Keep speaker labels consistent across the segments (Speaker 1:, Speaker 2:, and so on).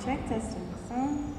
Speaker 1: Check testing sound.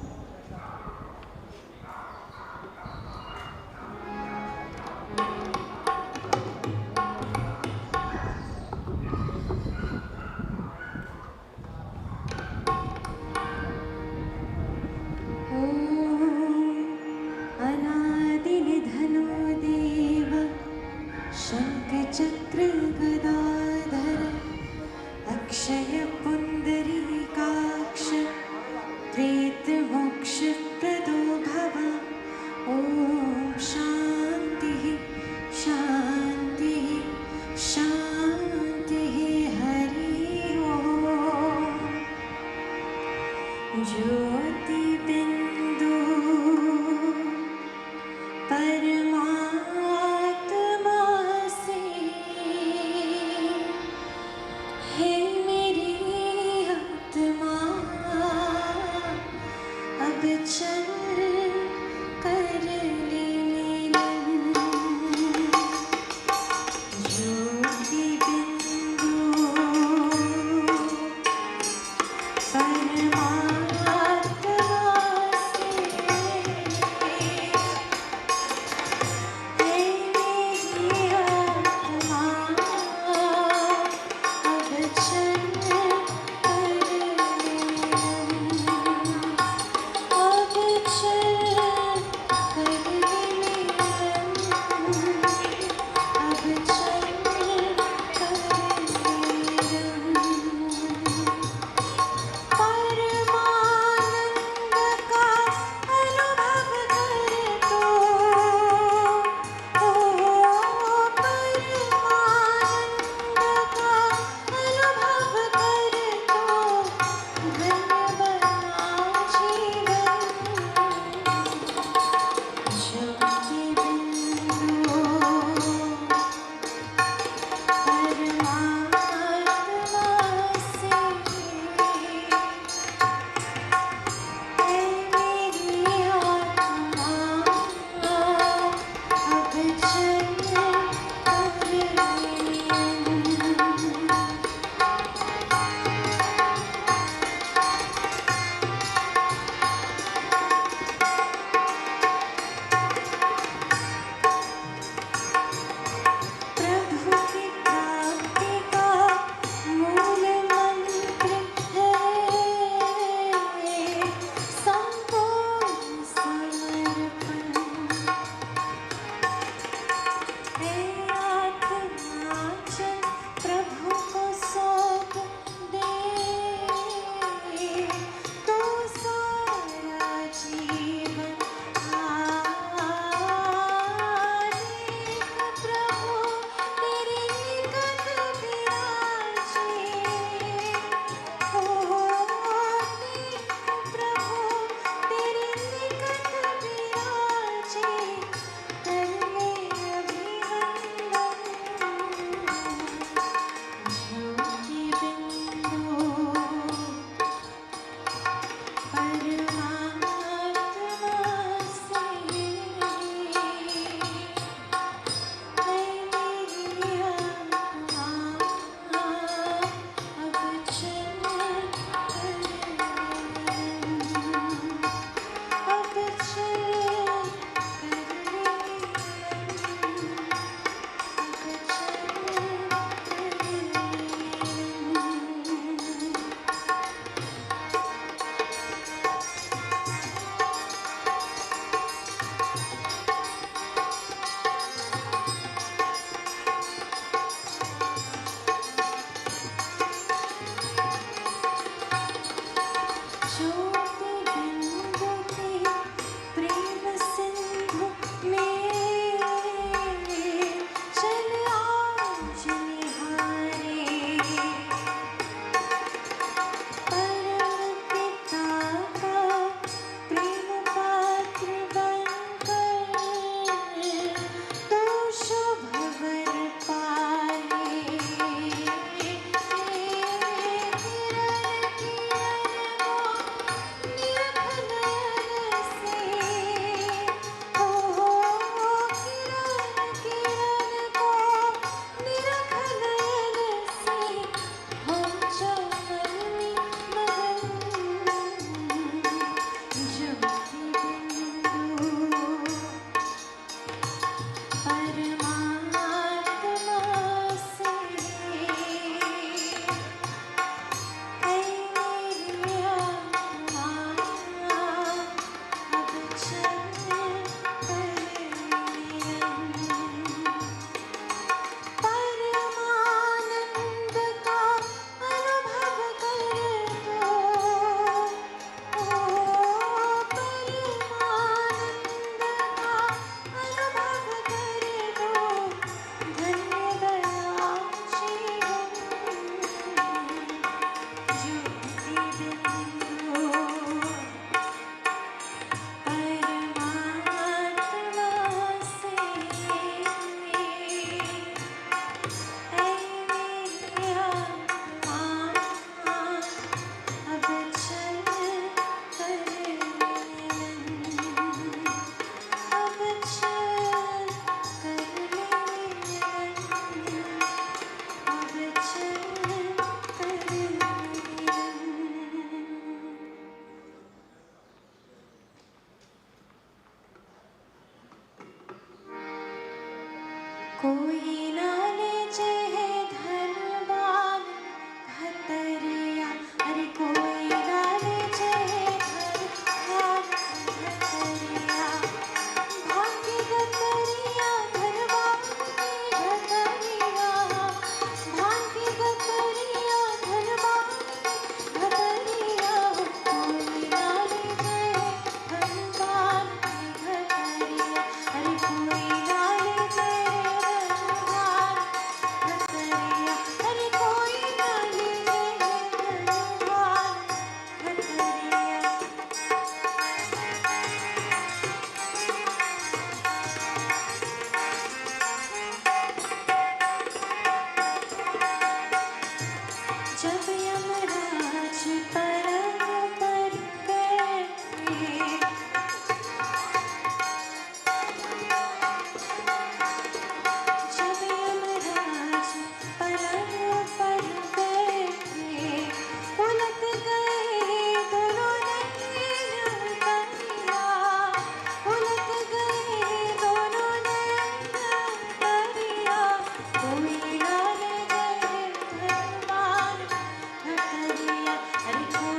Speaker 2: Hare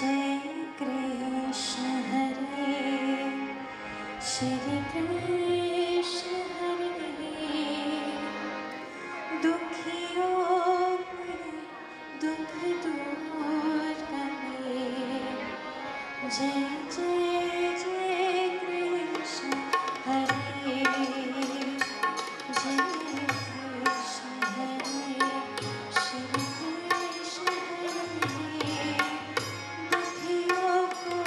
Speaker 1: जय कृष्ण हरे श्री कृष्ण हरे दुखियों के दुख दूर करे जय जय जय कृष्ण हरे जय कृष्ण हरे श्री कृष्ण हरे दुखियों को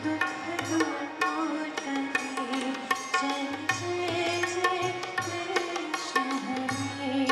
Speaker 1: दुख दूर करे जय जय जय कृष्ण हरे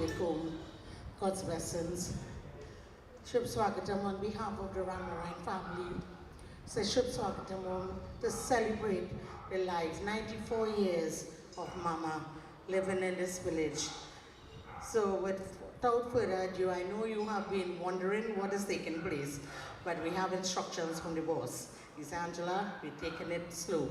Speaker 2: Alaikum. God's blessings. Shub Swagatam on behalf of the Ramnarine family. Says Shub Swagatam to celebrate the life, 94 years of Mama living in this village. So without further ado, I know you have been wondering what is taking place, but we have instructions from the boss. Miss Angela, we're taking it slow.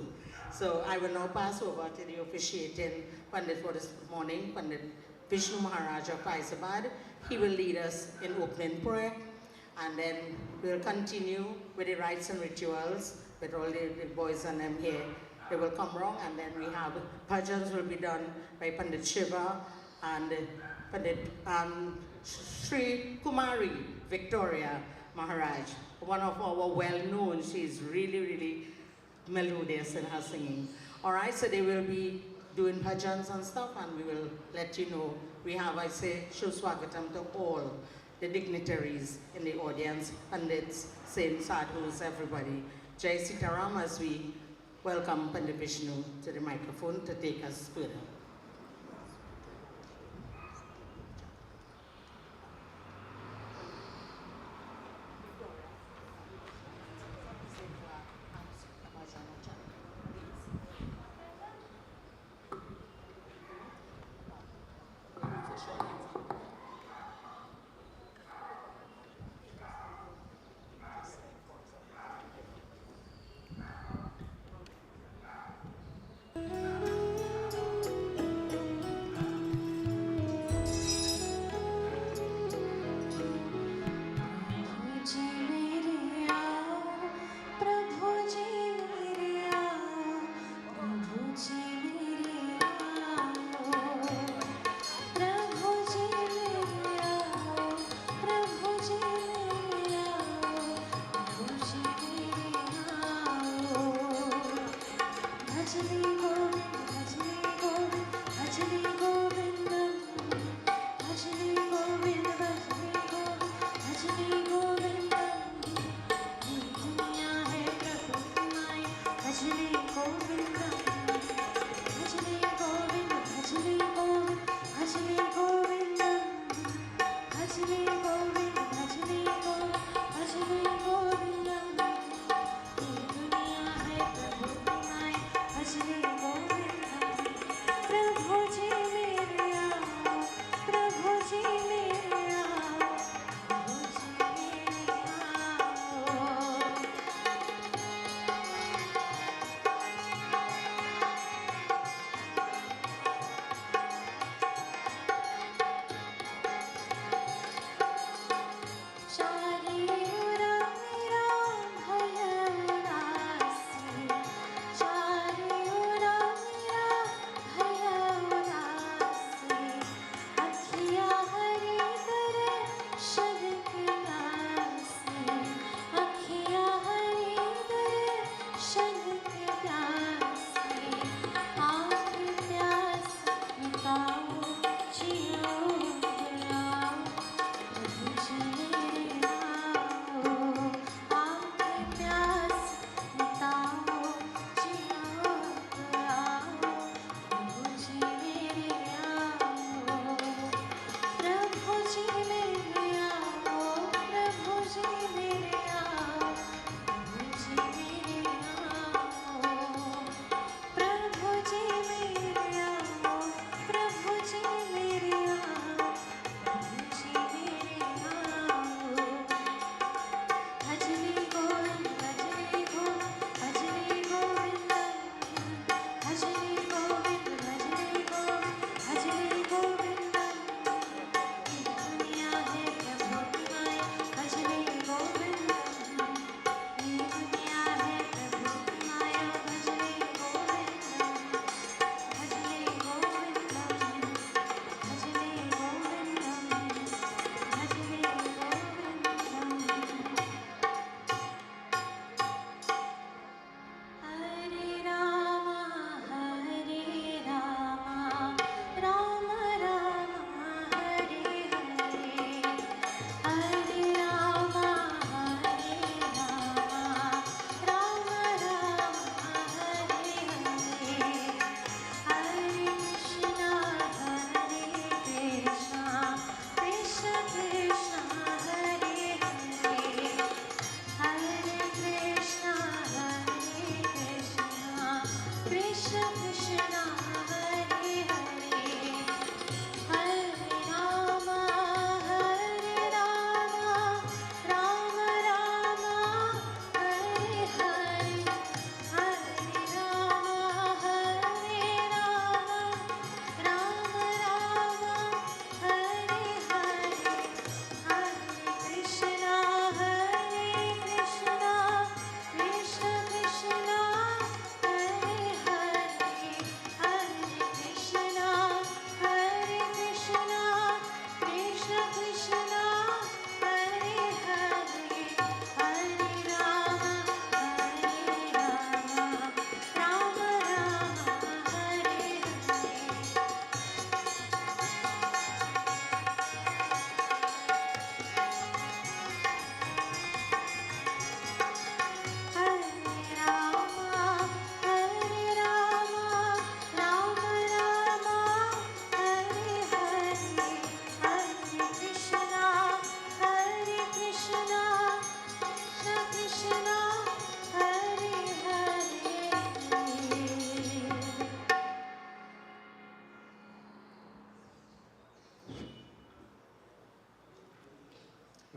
Speaker 2: So I will now pass over to the officiating Pandit for this morning, Pandit Vishnu Maharaj of Faizabad. He will lead us in opening prayer, and then we'll continue with the rites and rituals with all the boys and them here. They will come round, and then we have bhajans will be done by Pandit Shiva and Pandit Sri Kumari Victoria Maharaj, one of our well-known. She's really melodious in her singing. All right, so they will be doing bhajans and stuff, and we will let you know. We have, I say, Shuswagatam to all the dignitaries in the audience, Pandits, saints, sadhus, everybody. Jai Sitaram, as we welcome Pandit Vishnu to the microphone to take us further.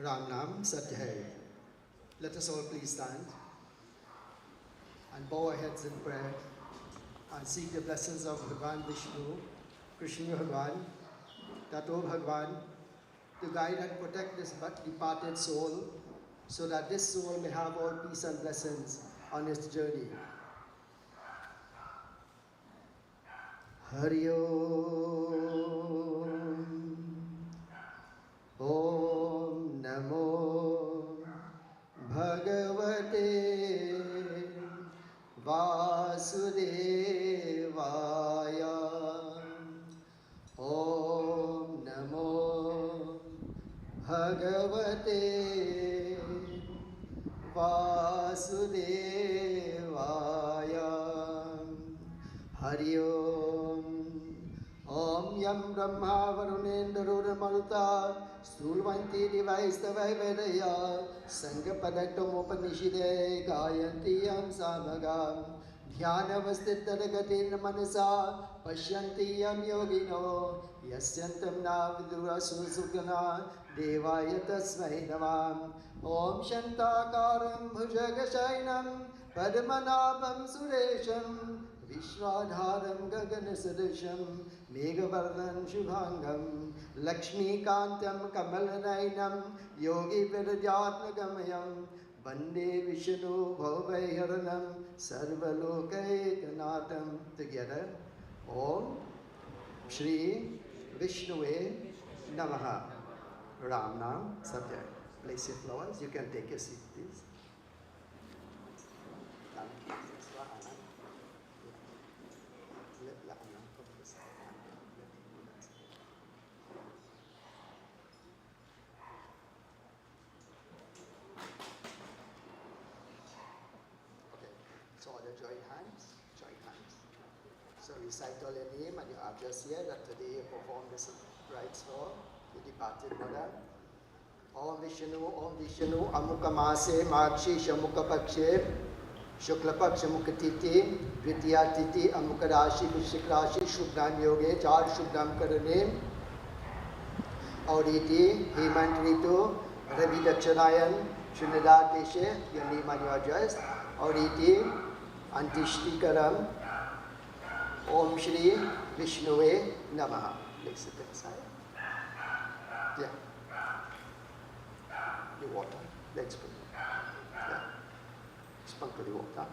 Speaker 3: Ramnam Satyai. Let us all please stand and bow our heads in prayer and seek the blessings of Bhagwan Vishnu, Krishna Bhagwan, Tato Bhagwan, to guide and protect this departed soul, so that this soul may have all peace and blessings on its journey. Hari Om. Om Namo Bhagavate Vasudevaya. Om Namo Bhagavate Vasudevaya. Hari Om. Om Yam Brahma Varunendra Maruta Stulvanti Divaistava Vedaya Sangapadaktam Upanishide Gayanti Yam Samagam Dhyanavastittaragatin Manasa Pashyanti Yam Yogino Yasyantam Navidura Susukana Devaya Tasmai Navam Om Shantakaram Bhujagashainam Padmanabham Suresham Vishwadharam Gaganasadasham Megavardhan Shubhangam Lakshmikantam Kamalanainam Yogi Vidyatnagamayam Vande Vishnu Bhavaiharanam Sarvalokaikanaatam. Together, Om Shri Vishnue Namaha. Ramnam Satya. Place your flowers. You can take your seat, please. Join hands. So recite all your name and your address here that today you perform this rites for the departed mother. Om Vishnu, Amuka Mase, Makshi, Shamuka Pakshe, Shukla Paksha Mukatiti, Dvitiya Titi, Amuka Rashi, Vishik Rashi, Shubham Yoge, Char Shubham Karane, Auriti, Hemant Ritu, Ravi Dakshanayan, Shunadat Deshe, your name and your address, Auriti, Antishti Om Shri Vishnue Namaha. Please sit inside. Yeah. The water. Let's put it. Yeah. Spunk the water.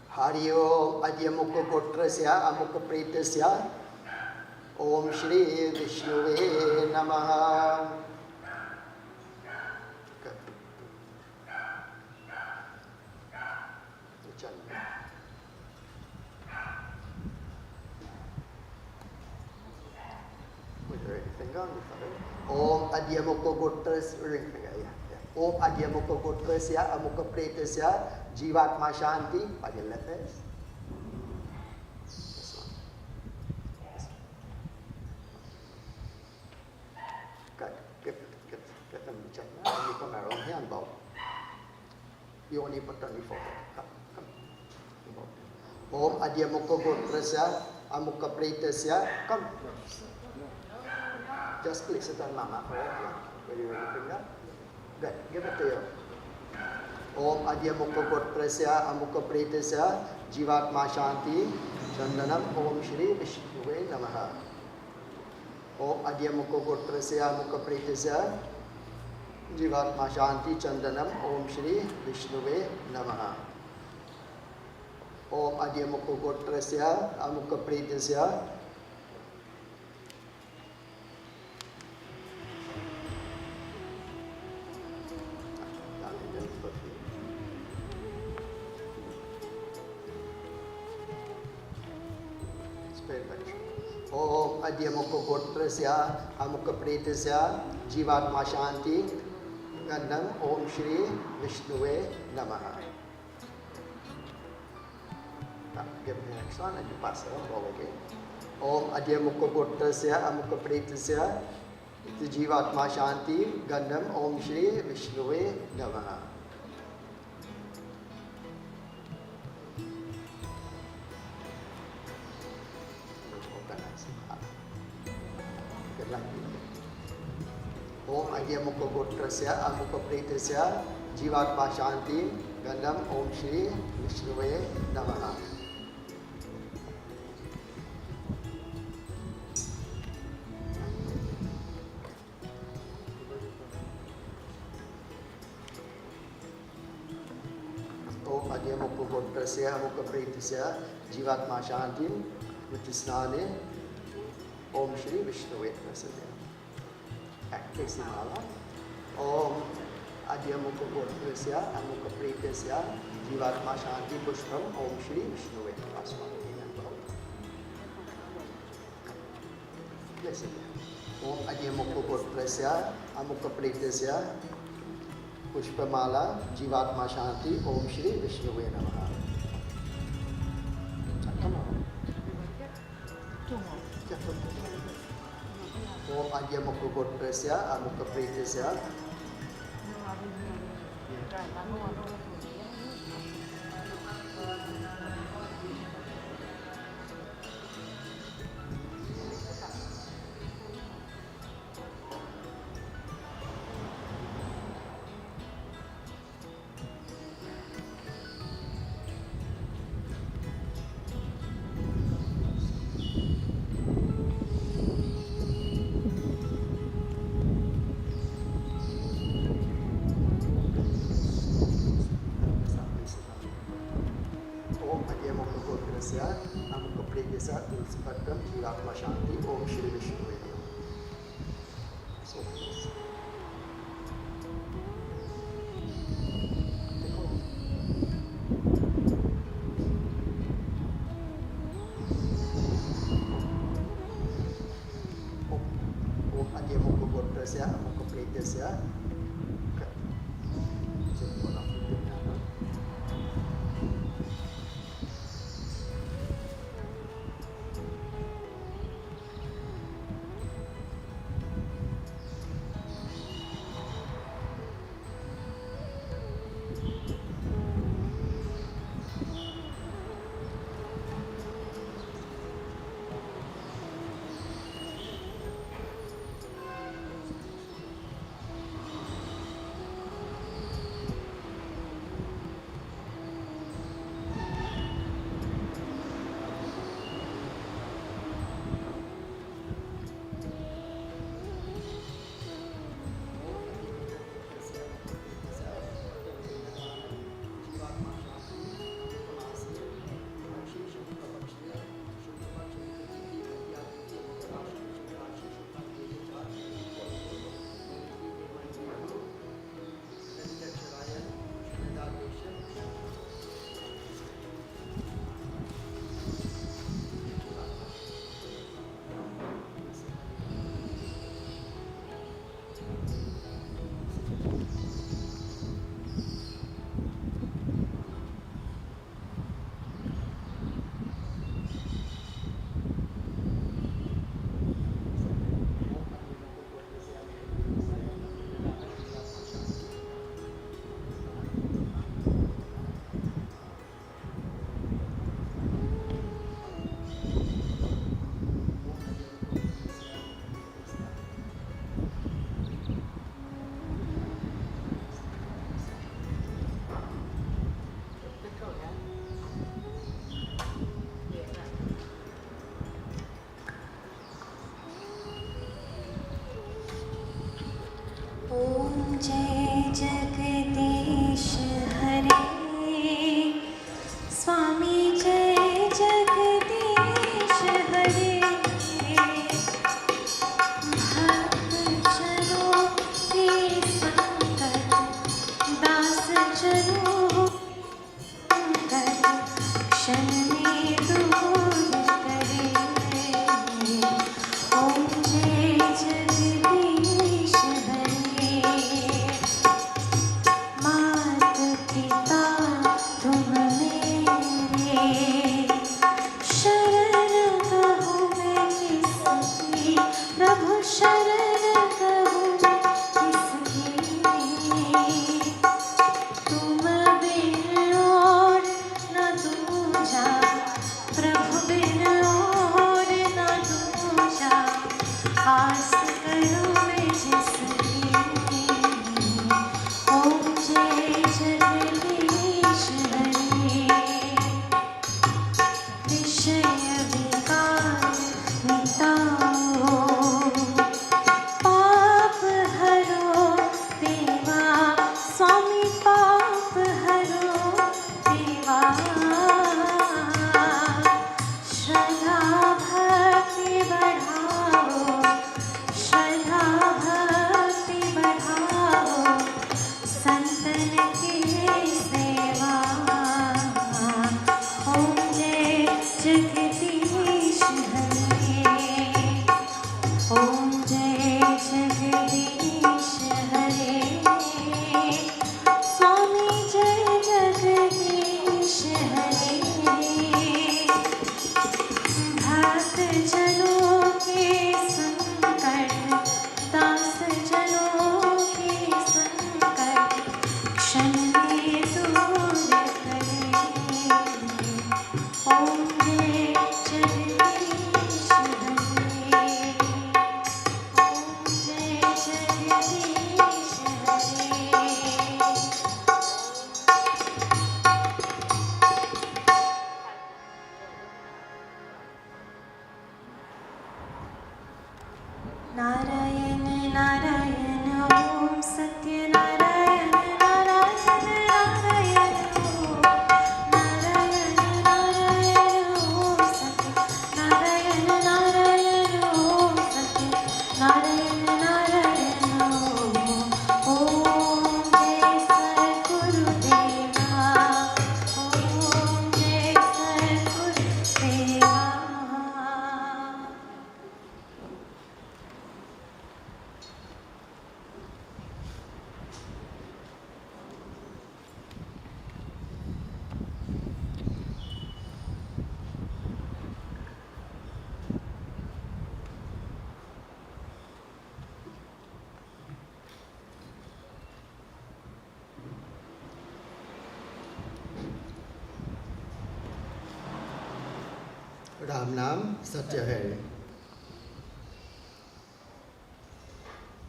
Speaker 3: Hari Om Adhyamukha Gotrasya Amukha Pretasya Om Shri Vishnue Namaha. Om Adhyamukha Gotrasya ring finger, yeah. Om Adhyamukha Gotrasya Amukha Pretasya Jivatma Shanti by your left hand. This one. Good. Get them to check now. You come around here and bow. You only put on the forehead. Come. Om Adya Mukha Gotrasya Amukha Pretasya. Come. Just place it on Mama. Where you finger? Good. Give it to you. Om Adya Mukha Gotrasya Amukha Pretasya Jivatma Shanti Chandanam Om Shri Vishnuve Namaha. Om Adya Mukha Gotrasya Amukha Pretasya Jivatma Shanti Chandanam Om Shri Vishnuve Namaha. Om Adya Mukha Gotrasya Amukha Pretasya Om Adya Mukha Gotrasya Amukha Pretasya Jivatma Shanti Gandam Om Shri Vishnuve Namaha. Give me the next one and you pass it on over again. Om Adya Mukha Gotrasya Amukha Pretasya Jivatma Shanti Gandam Om Shri Vishnuve Namaha. Om Adya Mukha Gotrasya Amukha Pretasya Jivatma Shanti Gandam Om Shri Vishnuve Namaha. Om Adya Mukha Gotrasya Amukha Pretasya Jivatma Shanti Vitisnane Om Shri Vishnuve Namaha. Place Mala. Om Adya Mukha Gotrasya Amukha Pretasya Jivatma Shanti Pushpam Om Shri Vishnuve Namaha. Yes, Om Adya Mukha Gotrasya Amukha Pretasya Pushpamala Jivatma Shanti Om Shri Vishnuve Namaha. Om Adya Mukha Gotrasya Amukha Pretasya Amukha Pretasya Tulsipattam Jivatma Shanti Om Shri Vishnuve Namaha. So please. Om Adya Mukha Gotrasya Amukha Pretasya
Speaker 1: स्वामी जय जगदीश हरे भक्त जनों के संकट दास जनों संकट क्षण में दूर करे ओम जय जगदीश हरे मात पिता तुम मेरे शरण कहूँ मैं किसकी प्रभु शरण कहूँ किसकी तुम बिन और न दूजा प्रभु बिन और न दूजा आस करूँ मैं जिसकी ओम जय जगदीश हरे विषय विकार मिटाओ पाप हरो देवा स्वामी पाप हरो देवा श्रद्धा भक्ति बढ़ाओ श्रद्धा भक्ति बढ़ाओ संतन की सेवा ओम जय जगदीश हरे ओम जय जगदीश हरे स्वामी जय जगदीश हरे भक्त जनों के संकट दास जनों के संकट क्षण में दूर करे ओम जय जगदीश हरे ओम जय जगदीश हरे नारायण नारायण ओम सत्य नारायण नारायण नारायण ओम नारायण नारायण ओम सत्य नारायण नारायण ओम सत्य नारायण नारायण ओम जय सद्गुरुदेवा ओम जय सद्गुरुदेवा
Speaker 3: राम नाम सत्य है.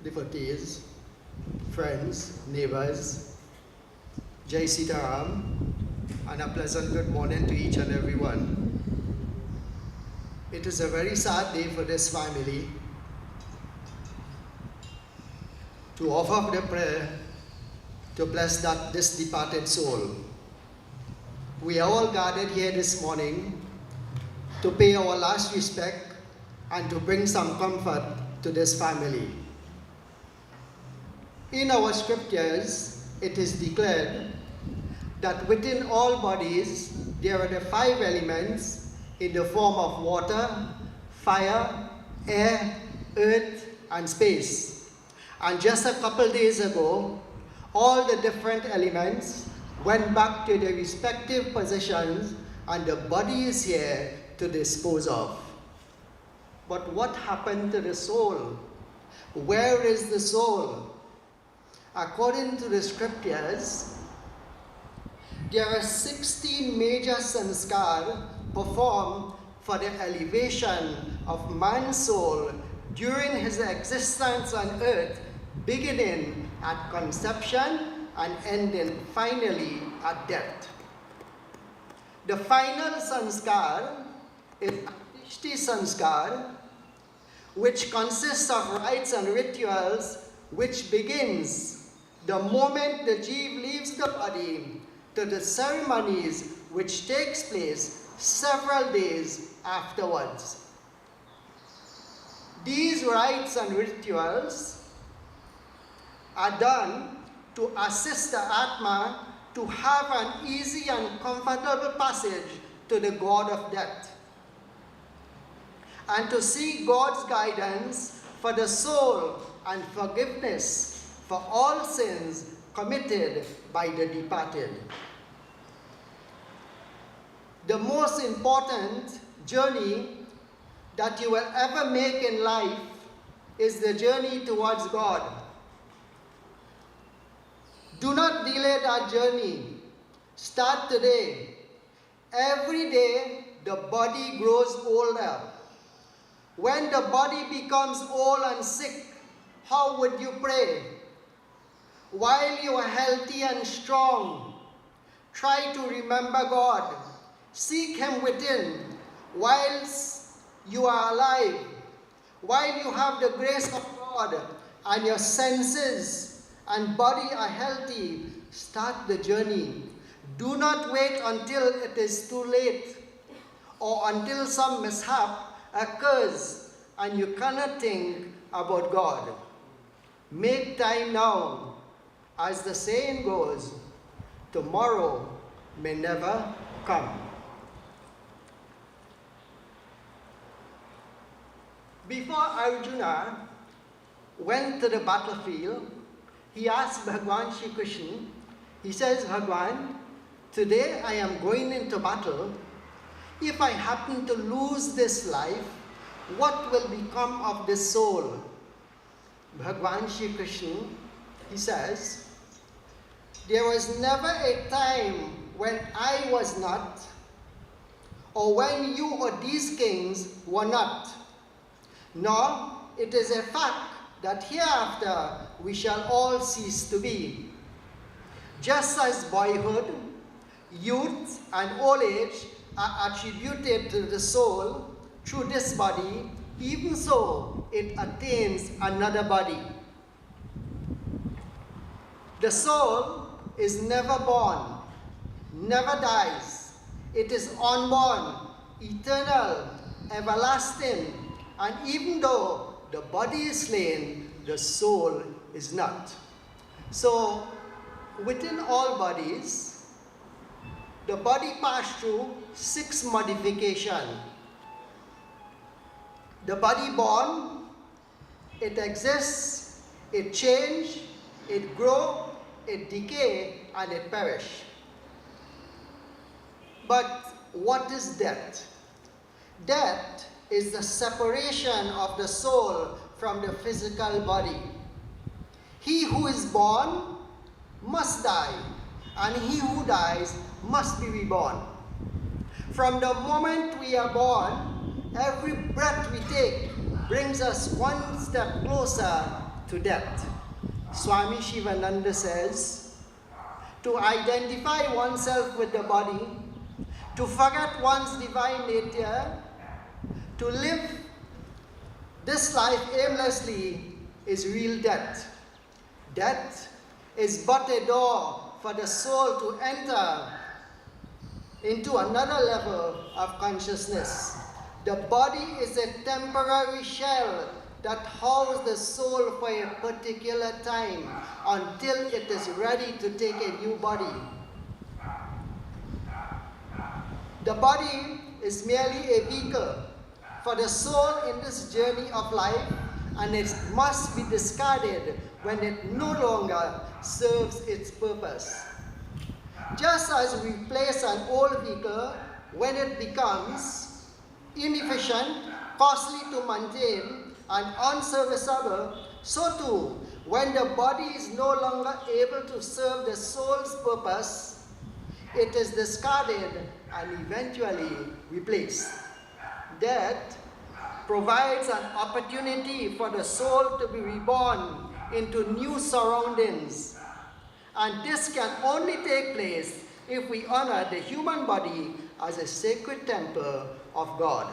Speaker 3: Devotees, friends, neighbors, Jai Sita Ram, and a pleasant good morning to each and every one. It is a very sad day for this family to offer up the prayer to bless this departed soul. We are all gathered here this morning to pay our last respect and to bring some comfort to this family. In our scriptures, it is declared that within all bodies there are the 5 elements in the form of water, fire, air, earth, and space. And just a couple days ago, all the different elements went back to their respective positions and the body is here to dispose of. But what happened to the soul? Where is the soul? According to the scriptures, there are 16 major sanskar performed for the elevation of man's soul during his existence on earth, beginning at conception and ending finally at death. The final sanskar is Atishti sanskar, which consists of rites and rituals, which begins the moment the jeev leaves the body to the ceremonies which takes place several days afterwards. These rites and rituals are done to assist the Atma to have an easy and comfortable passage to the God of death, and to seek God's guidance for the soul and forgiveness for all sins committed by the departed. The most important journey that you will ever make in life is the journey towards God. Do not delay that journey. Start today. Every day, the body grows older. When the body becomes old and sick, how would you pray? While you are healthy and strong, try to remember God. Seek Him within whilst you are alive. While you have the grace of God and your senses and body are healthy, start the journey. Do not wait until it is too late or until some mishap occurs and you cannot think about God. Make time now. As the saying goes, tomorrow may never come. Before Arjuna went to the battlefield, he asked Bhagwan Shri Krishna, he says, Bhagwan, today I am going into battle. If I happen to lose this life, what will become of this soul? Bhagwan Shri Krishna, he says, there was never a time when I was not, or when you or these kings were not. Nor it is a fact that hereafter we shall all cease to be. Just as boyhood, youth, and old age are attributed to the soul through this body, even so it attains another body. The soul is never born, never dies. It is unborn, eternal, everlasting, and even though the body is slain, the soul is not. So, within all bodies, the body passed through 6 modifications. The body born, it exists, it change, it grow, it decay, and it perish. But what is death? Death is the separation of the soul from the physical body. He who is born must die, and he who dies must be reborn. From the moment we are born, every breath we take brings us one step closer to death. Swami Shivananda says, to identify oneself with the body, to forget one's divine nature, to live this life aimlessly is real death. Death is but a door for the soul to enter into another level of consciousness. The body is a temporary shell that houses the soul for a particular time until it is ready to take a new body. The body is merely a vehicle for the soul in this journey of life, and it must be discarded when it no longer serves its purpose. Just as we replace an old vehicle when it becomes inefficient, costly to maintain, and unserviceable, so too, when the body is no longer able to serve the soul's purpose, it is discarded and eventually replaced. Death provides an opportunity for the soul to be reborn into new surroundings. And this can only take place if we honor the human body as a sacred temple of God.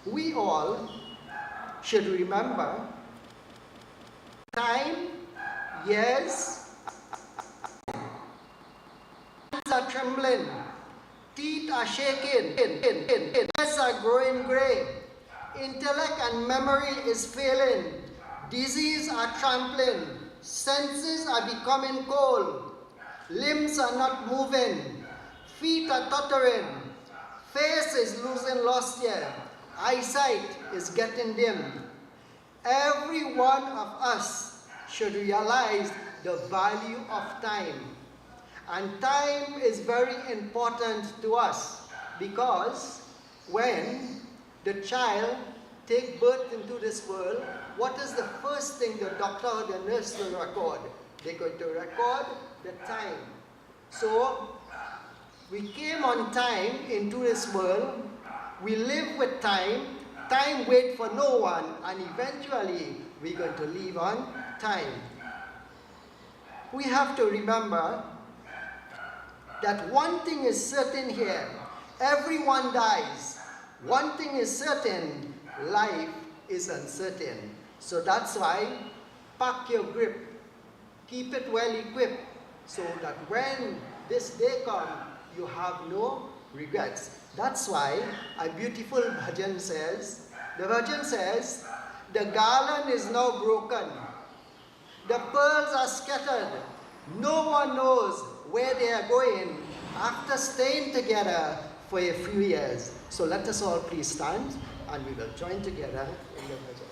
Speaker 3: We all should remember time Yes, hands are trembling, teeth are shaking, ears are growing gray, intellect and memory is failing, disease are trampling, senses are becoming cold, limbs are not moving, feet are tottering, face is losing luster, eyesight is getting dim. Every one of us should realize the value of time. And time is very important to us because when the child takes birth into this world, what is the first thing the doctor or the nurse will record? They're going to record the time. So we came on time into this world, we live with time, time waits for no one, and eventually we're going to leave on time. We have to remember that one thing is certain here, everyone dies. One thing is certain, life is uncertain. So that's why pack your grip, keep it well equipped, so that when this day comes, you have no regrets. That's why a beautiful bhajan says, the bhajan says, the garland is now broken, the pearls are scattered, no one knows where they are going after staying together for a few years. So let us all please stand and we will join together in the bhajan.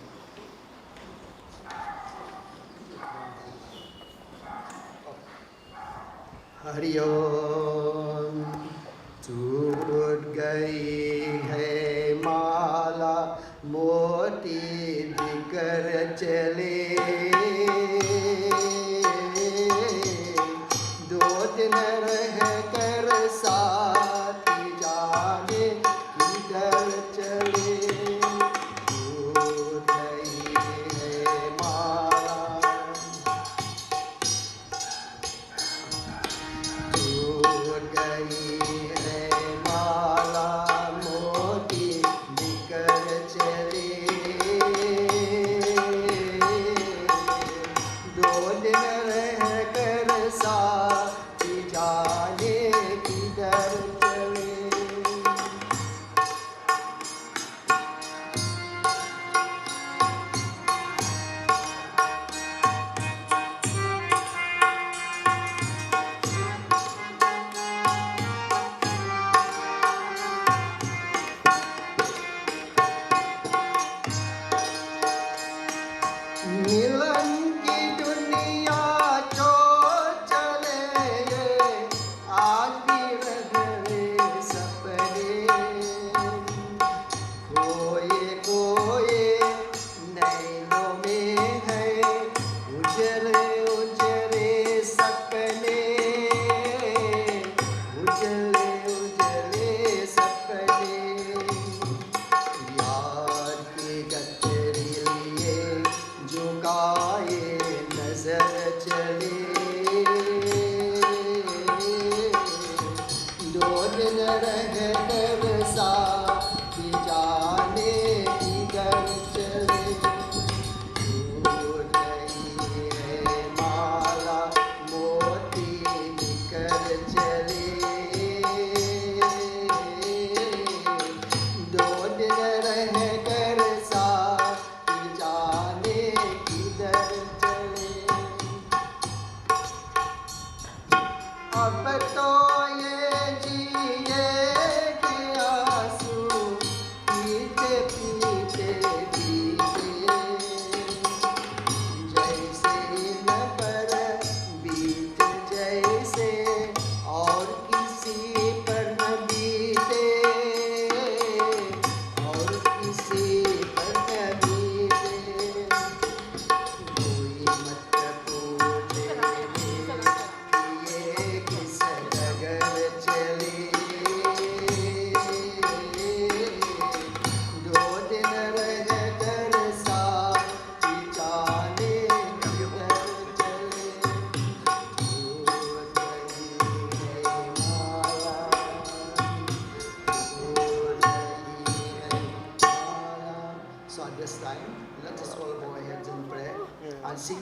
Speaker 3: Hari Om. टूट गई है माला मोती बिखर चले दो दिन रह कर साथी जाने किधर चले टूट गई है माला टूट गई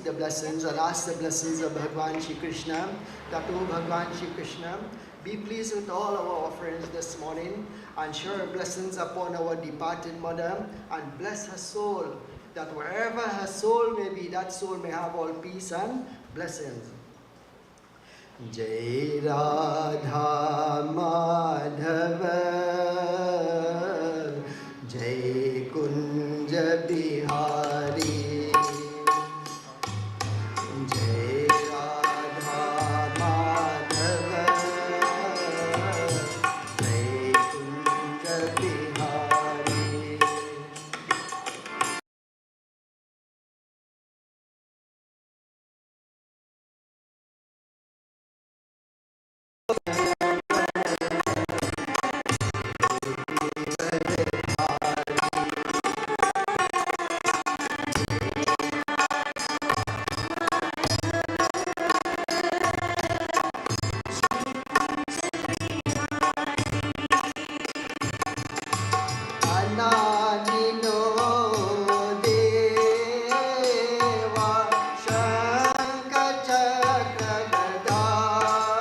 Speaker 3: the blessings and ask the blessings of Bhagwan Shri Krishna, that O Bhagwan Shri Krishna, be pleased with all our offerings this morning and shower blessings upon our departed mother and bless her soul, that wherever her soul may be, that soul may have all peace and blessings. Jai Radha Madhava Jai Kunja Bihari Jai Radha Madhava Jai Kunja Bihari. Anandino Deva Shankar Chakra Gadadhara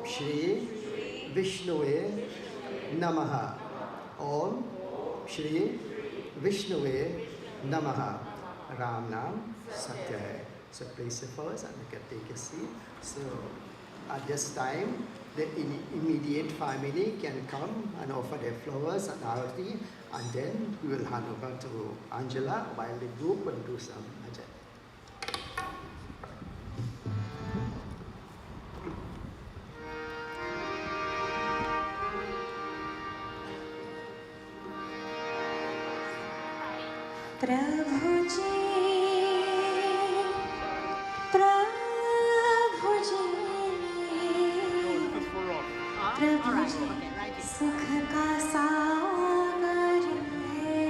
Speaker 3: Shri Vishnue Namaha. Om Shri Vishnue Namaha. Ram Nam Satya Hai. So place your flowers and you can take a seat. So at this time, the immediate family can come and offer their flowers and arati, and then we will hand over to Angela while the group will do some bhajan.
Speaker 1: प्रभु जी प्रभु जी प्रभु जी सुख का सागर है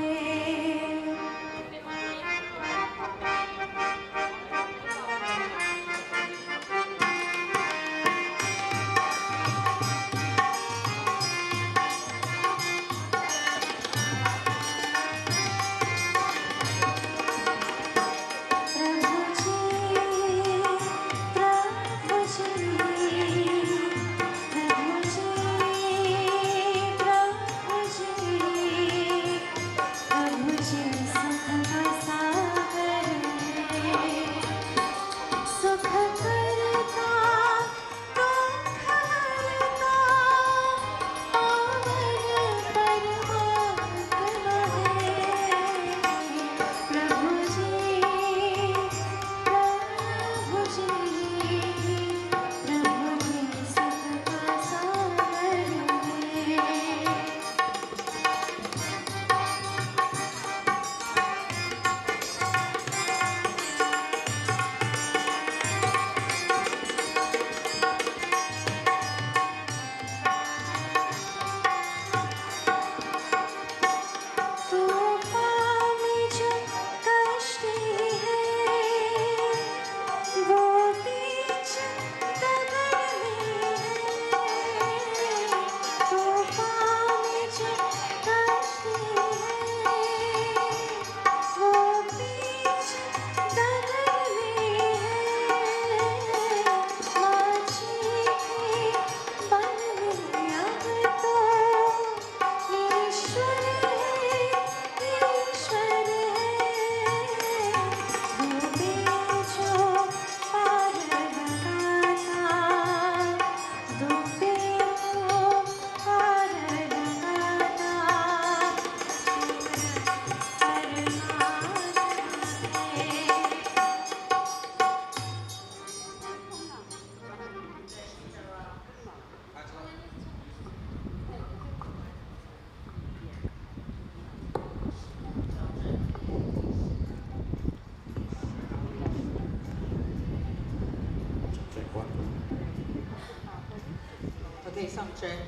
Speaker 2: Okay, some check.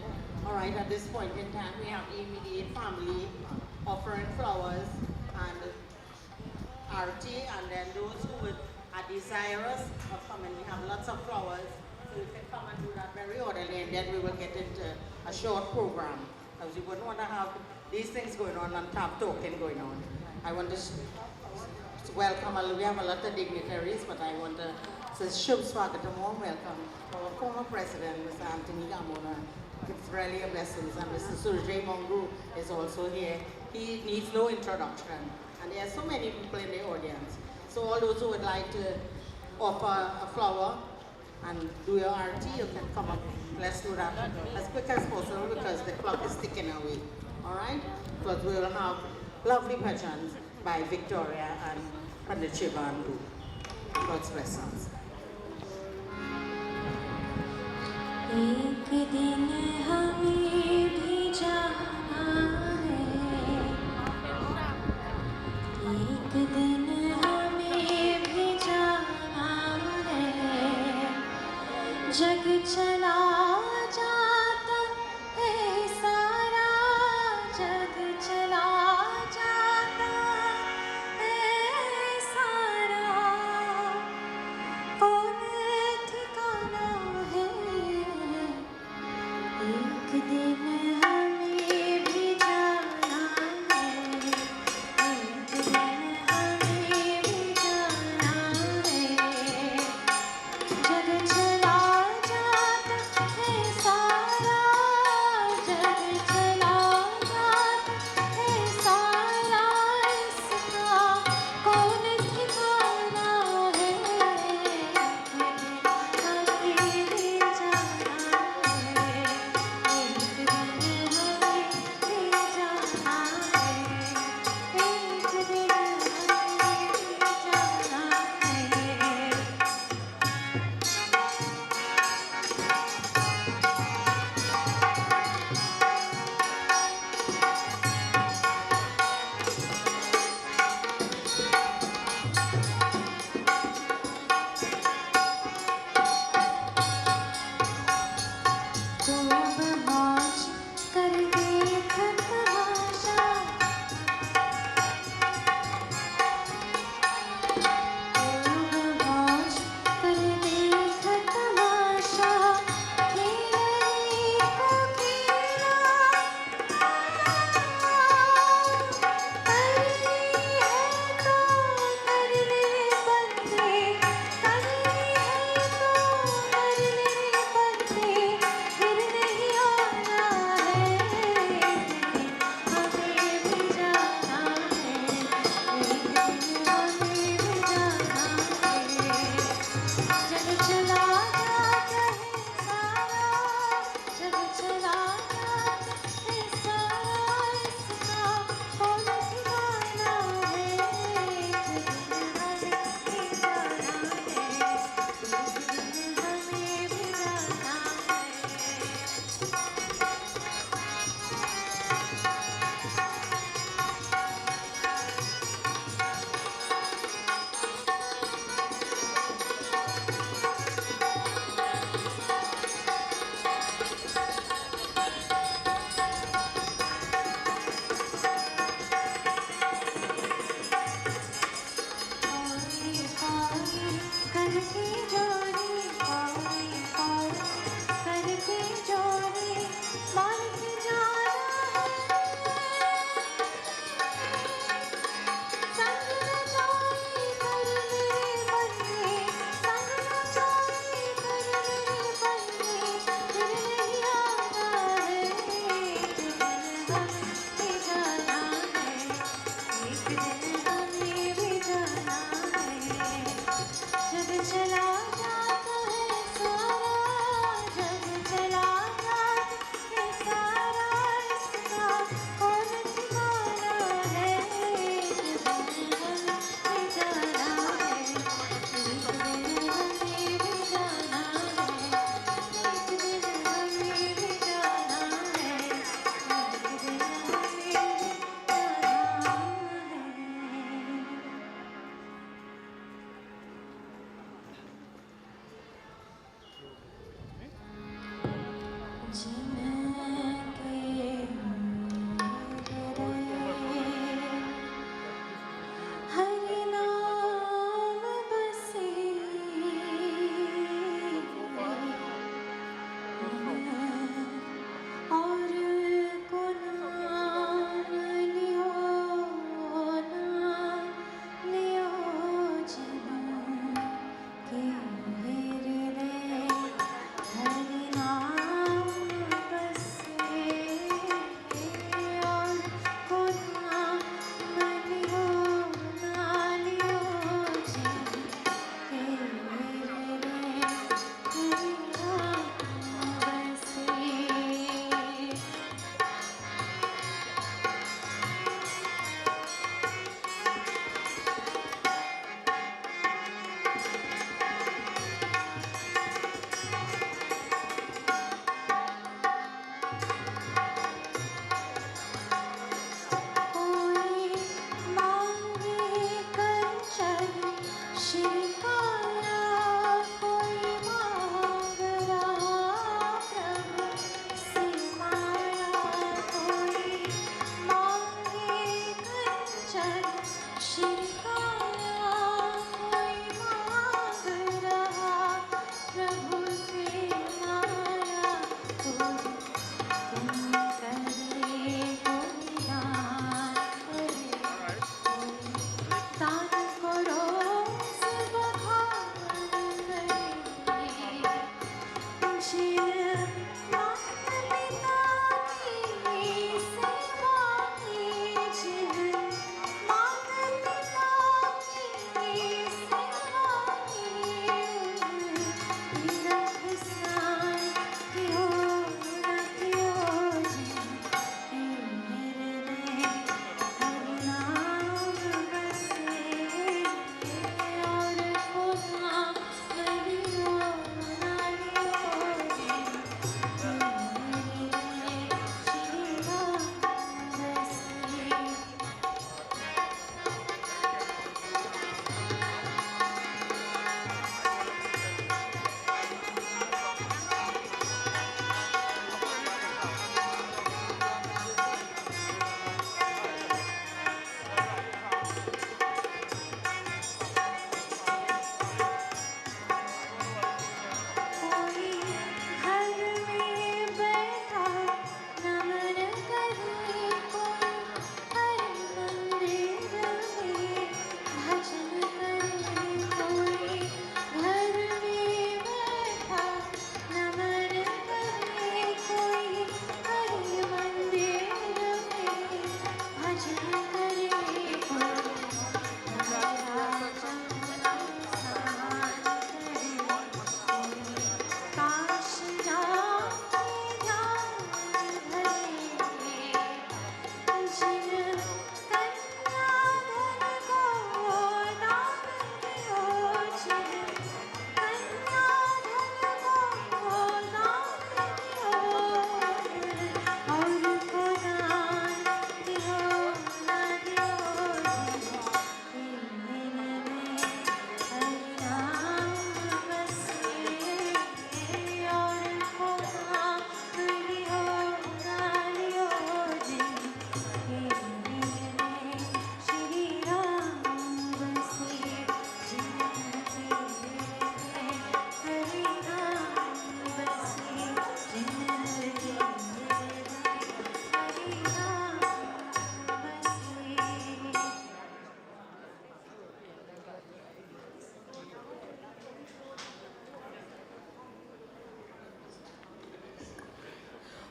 Speaker 2: All right, at this point in time, we have the immediate family offering flowers and arati, and then those who are desirous of coming, we have lots of flowers, so you can come and do that very orderly, and then we will get into a short program, because we wouldn't want to have these things going on and have talking going on. I want to welcome, we have a lot of dignitaries, but I want to say Shubh Swagatam, warm welcome. Our former president, Mr. Anthony Gamona, it's really a blessing, and Mr. Surjay Mongu is also here. He needs no introduction, and there are so many people in the audience. So all those who would like to offer a flower and do your arati, you can come up. Let's do that as quick as possible because the clock is ticking away. All right? Because we will have lovely bhajans by Victoria and Pandit Shivandu. God's blessings.
Speaker 1: एक दिन हमें भी जाना है एक दिन हमें भी जाना है जग चला जाता है सारा जग चला जाता है सारा कौन ठिकाना है एक दिन हमें भी जाना है एक दिन हमें भी जाना है जग चला जाता है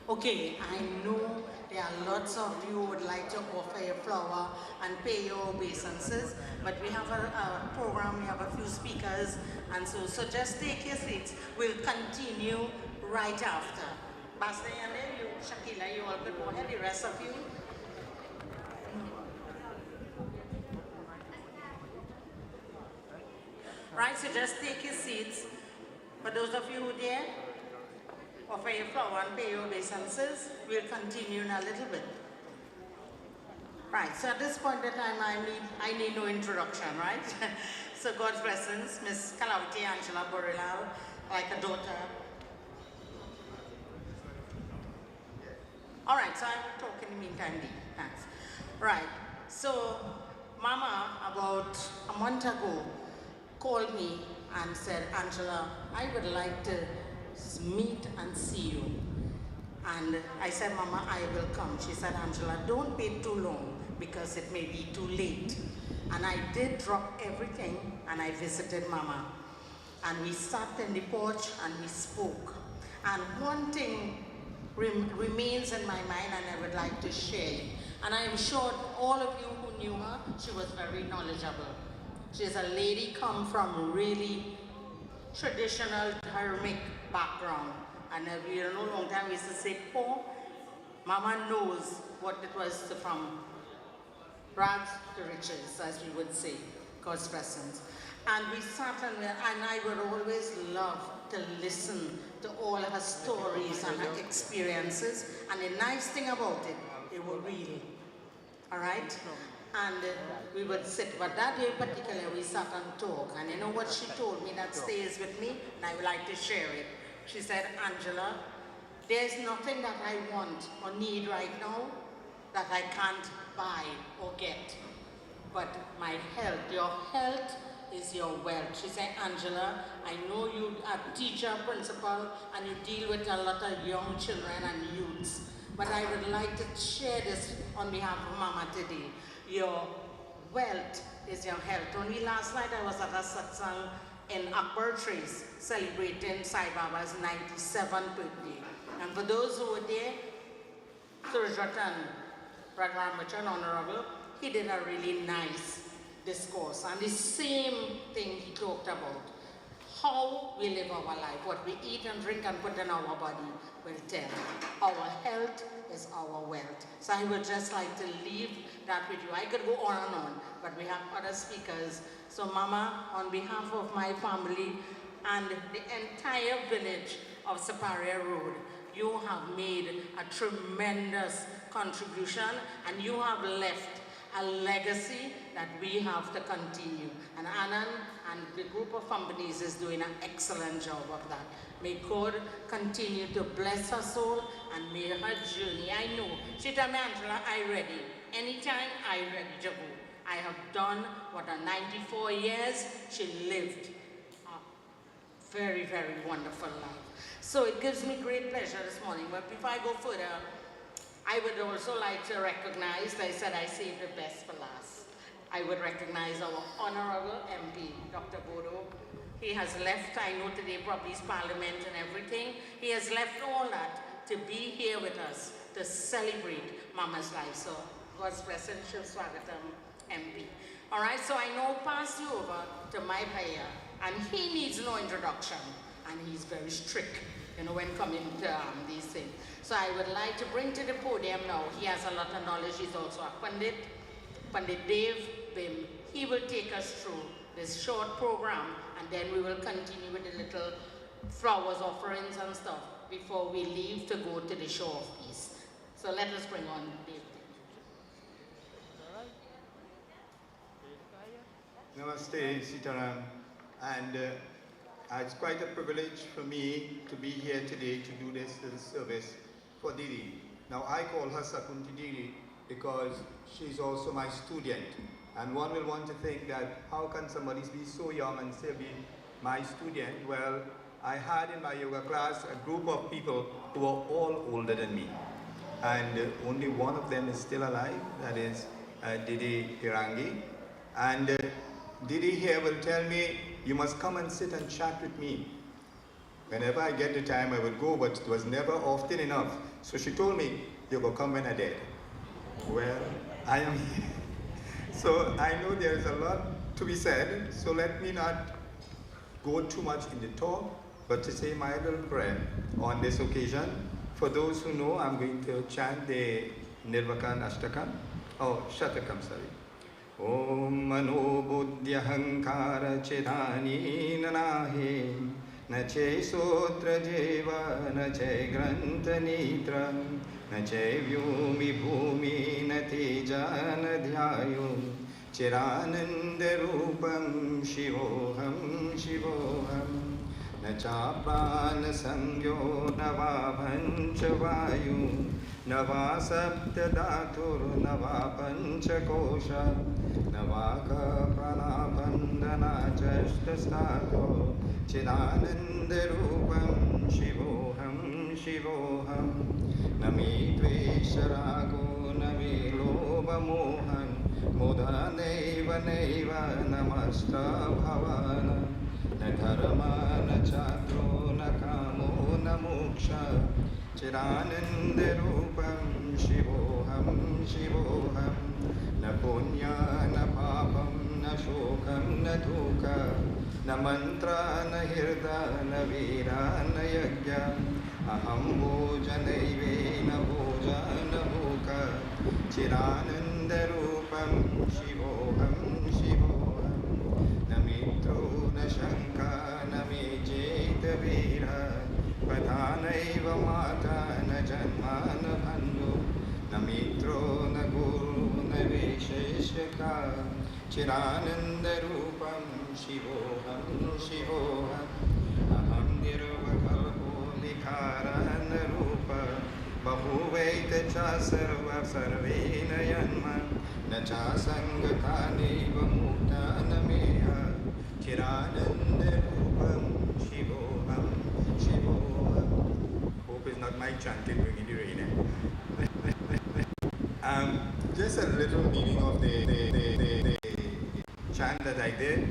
Speaker 2: Okay, I know there are lots of you who would like to offer your flower and pay your obeisances, but we have a program, we have a few speakers, and so just take your seats. We'll continue right after. Basta Yande, you, Shakila, you all could go ahead, the rest of you. Right, so just take your seats. For those of you who dare, offer your flower and pay your obeisances. We'll continue in a little bit. Right, so at this point in time, I need no introduction, right? So God's blessings, Miss Kalauti Angela Borilal, like a daughter. All right, so I will talk in the meantime, Dee. Thanks. Right, so Mama, about a month ago, called me and said, Angela, I would like to meet and see you. And I said, Mama, I will come. She said, Angela, don't wait too long because it may be too late. And I did drop everything and I visited Mama. And we sat in the porch and we spoke. And one thing remains in my mind and I would like to share. And I am sure all of you who knew her, she was very knowledgeable. She's a lady come from really traditional Dharmic background. And we don't know, long time we used to say, poor. Mama knows what it was from rags to riches, as we would say, God's presence. And we sat and I would always love to listen to all her stories and her experiences. And the nice thing about it, they were real. All right? And we would sit, but that day particularly we sat and talked. And you know what she told me that stays with me, and I would like to share it. She said, Angela, there's nothing that I want or need right now that I can't buy or get. But my health, your health is your wealth. She said, Angela, I know you are teacher, principal, and you deal with a lot of young children and youths. But I would like to share this on behalf of Mama today. Your wealth is your health. Only last night I was at a satsang in Akbar Trace celebrating Sai Baba's 97th birthday. And for those who were there, Surjatan Ragramachan Honorable, he did a really nice discourse. And the same thing he talked about. How we live our life, what we eat and drink and put in our body will tell. Our health is our wealth. So I would just like to leave that with you. I could go on and on, but we have other speakers. So Mama, on behalf of my family and the entire village of Saparia Road, you have made a tremendous contribution and you have left a legacy that we have to continue. And Anand and the group of companies is doing an excellent job of that. May God continue to bless her soul and may her journey. I know, she told me, Angela, I ready. Anytime I ready to go. I have done what a 94 years she lived. A very, very wonderful life. So it gives me great pleasure this morning. But before I go further, I would also like to recognize, I said I saved the best for last. I would recognize our Honorable MP, Dr. Bodo. He has left, I know today probably his parliament and everything. He has left all that to be here with us to celebrate Mama's life. So God's blessing, Shiv Swagatam, MP. All right, so I now pass you over to my Bhaiya, and he needs no introduction, and he's very strict, you know, when coming to these things. So I would like to bring to the podium now, he has a lot of knowledge, he's also a Pandit, Pandit Dev Bim. He will take us through this short program, and then we will continue with the little flowers, offerings and stuff before we leave to go to the show of peace. So let us bring on Dev.
Speaker 4: Namaste, Sitaram, and it's quite a privilege for me to be here today to do this little service for Didi. Now I call her Sakunti Didi because she's also my student, and one will want to think that how can somebody be so young and still be my student? Well, I had in my yoga class a group of people who are all older than me, and only one of them is still alive, that is Didi Hirangi, and Didi here will tell me, you must come and sit and chat with me. Whenever I get the time, I would go, but it was never often enough. So she told me, you will come when I'm dead. Well, I am here. So I know there is a lot to be said, so let me not go too much in the talk, but to say my little prayer on this occasion. For those who know, I'm going to chant the Nirvakan Ashtakam, Shatakam, sorry. Om Mano Buddhyahankara Chedani Nanahe Nache Sotra Jeva Nache Granta Nitra Nache Vyumi Bhumi Nateja Nadhyayo Chirananda Rupam Shivoham Shivoham Nachapana Sangyo Navapanchavayu Nava Saptadatur Nava Panchakosha Navaka Pranabandana Chashtastato Chidananda Rupam Shivoham Shivoham Nami Tvesharago Nami Loba Mohan Modaneva Neva Namasta Bhavana Na dharma na chatro na kamo na moksha Chirananda Rupam Shivoham Shivoham Na punya na papam na shokam na dukkha Na mantra na hirda na vira na yajna Aham bhojanaive na bhojana bhuka Chirananda Rupam Shivoham Shivoham Na mitro na shanka na me jeta vira Padhanaiva mata na janma na bandhu Na mitro na guru na visheshaka Chirananda Rupam Shivoham Shivoham Aham nirvakalpo vikarana rupa Bahuvaita cha sarva sarvena yanma Na cha sangatani vamukta na meha Chirananda Rupam Shivoham Shivoham. Hope is not my chanting bringing the rain. Just a little meaning of the chant that I did.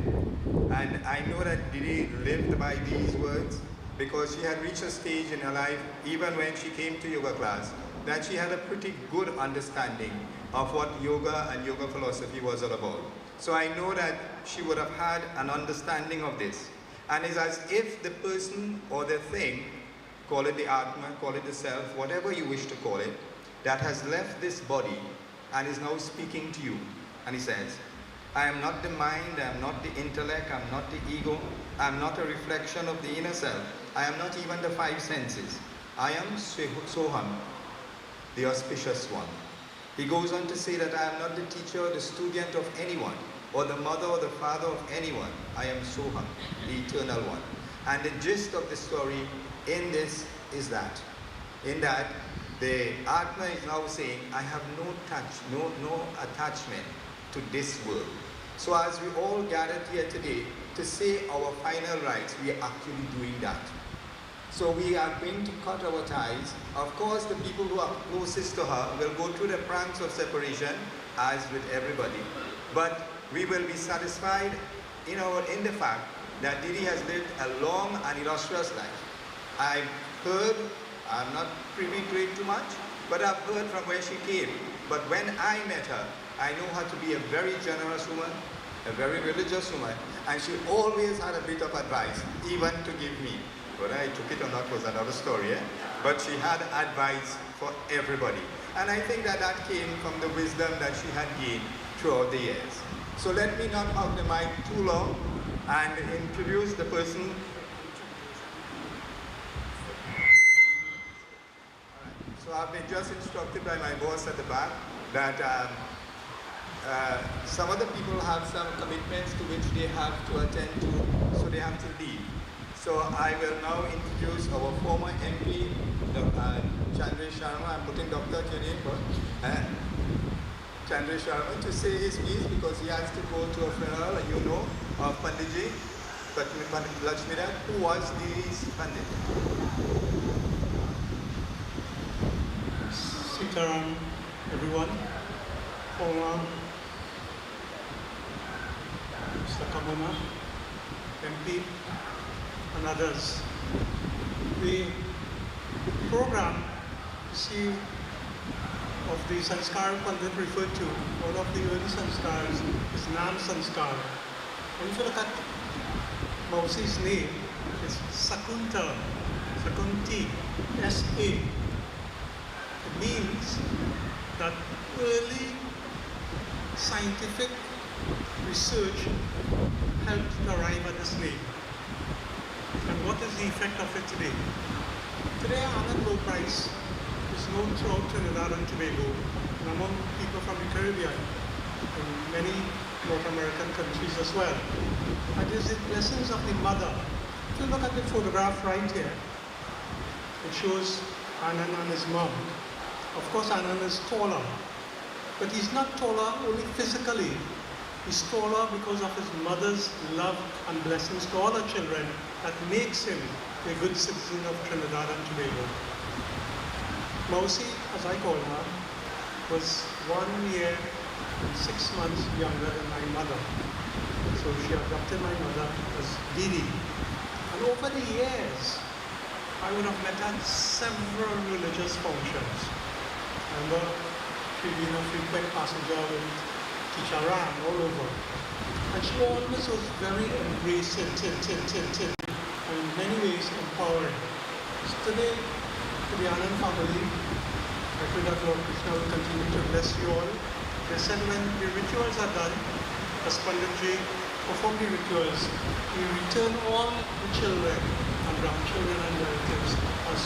Speaker 4: And I know that Didi lived by these words because she had reached a stage in her life, even when she came to yoga class, that she had a pretty good understanding of what yoga and yoga philosophy was all about. So I know that she would have had an understanding of this. And it's as if the person or the thing, call it the Atma, call it the self, whatever you wish to call it, that has left this body and is now speaking to you. And he says, I am not the mind, I am not the intellect, I am not the ego, I am not a reflection of the inner self, I am not even the five senses. I am Soham, the auspicious one. He goes on to say that I am not the teacher or the student of anyone, or the mother or the father of anyone. I am Soham, the eternal one. And the gist of the story in this is that, the Atma is now saying, I have no touch, no attachment to this world. So as we all gathered here today to say our final rites, we are actually doing that. So we are going to cut our ties. Of course, the people who are closest to her will go through the pranks of separation, as with everybody. But we will be satisfied in the fact that Didi has lived a long and illustrious life. I've heard, I'm not privy to it too much, but I've heard from where she came. But when I met her, I know her to be a very generous woman, a very religious woman, and she always had a bit of advice, even to give me. Whether I took it or not was another story, but she had advice for everybody. And I think that that came from the wisdom that she had gained throughout the years. So let me not hog the mic too long and introduce the person. So I've been just instructed by my boss at the back that some other people have some commitments to which they have to attend to, so they have to leave. So I will now introduce our former MP, Chandra Sharma. I'm putting Dr. to your name, Chandra Sharma, to say his piece because he has to go to a funeral, of Panditji, Lakshmidhan, who was Didi's Pandit.
Speaker 5: Sitaram, everyone. Former Mr. Kamana, MP, and others. the program, you see, of the Sanskar Pandit referred to, one of the early Sanskars is Nam Sanskar. And if you look at Mausi's name, it's Sakunta, Sakunti, S-A. It means that early scientific research helped to arrive at this name. And what is the effect of it today? Today, almond low price is known throughout Trinidad and Tobago and among people from the Caribbean and many North American countries as well. And it is the blessings of the mother. If you look at the photograph right here, it shows Anand and his mom. Of course, Anand is taller, but he's not taller only physically. He's taller because of his mother's love and blessings to all her children that makes him a good citizen of Trinidad and Tobago. Mausi, as I call her, was 1 year and 6 months younger than my mother. So she adopted my mother as Didi. And over the years, I would have met her at several religious functions. I remember she'd been a frequent passenger with Teacher Ram all over. And she always was very embracing, and in many ways empowering. So today, to the Anand family, I pray that Lord Krishna will continue to bless you all. They said when the rituals are done, as Panditji perform the rituals, we return all the children and grandchildren and relatives as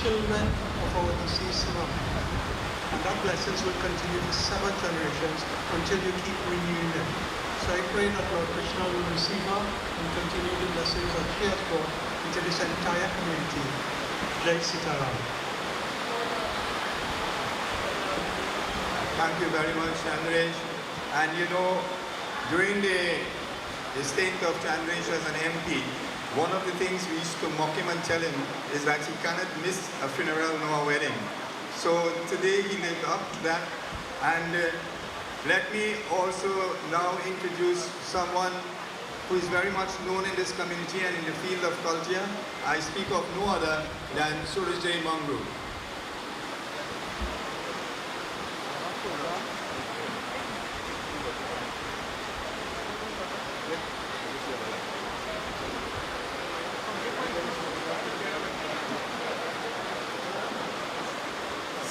Speaker 5: children of our deceased mom. And that blessings will continue for 7 generations until you keep renewing them. So I pray that Lord Krishna will receive her and continue the blessings that she has brought into this entire community. Jai Sitaram.
Speaker 4: Thank you very much, Chandresh. And you know, during the stint of Chandresh as an MP, one of the things we used to mock him and tell him is that he cannot miss a funeral nor a wedding. So today he lived up to that. And let me also now introduce someone who is very much known in this community and in the field of culture. I speak of no other than Surajay Mangru.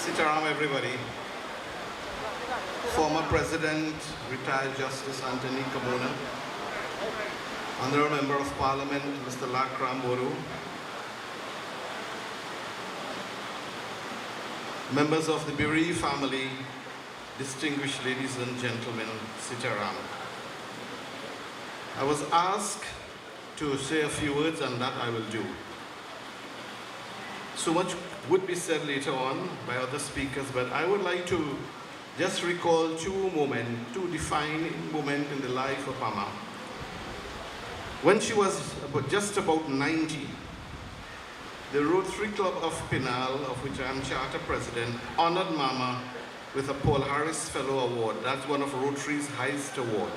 Speaker 6: Sitaram, everybody. Former President, retired Justice Anthony Kamona, Honorable Member of Parliament, Mr. Lakram Boru, members of the Biri family, distinguished ladies and gentlemen, Sitaram. I was asked to say a few words, and that I will do. So much would be said later on by other speakers, but I would like to just recall two defining moments in the life of Mama. When she was just about 90, the Rotary Club of Pinal, of which I am Charter President, honored Mama with a Paul Harris Fellow Award. That's one of Rotary's highest awards.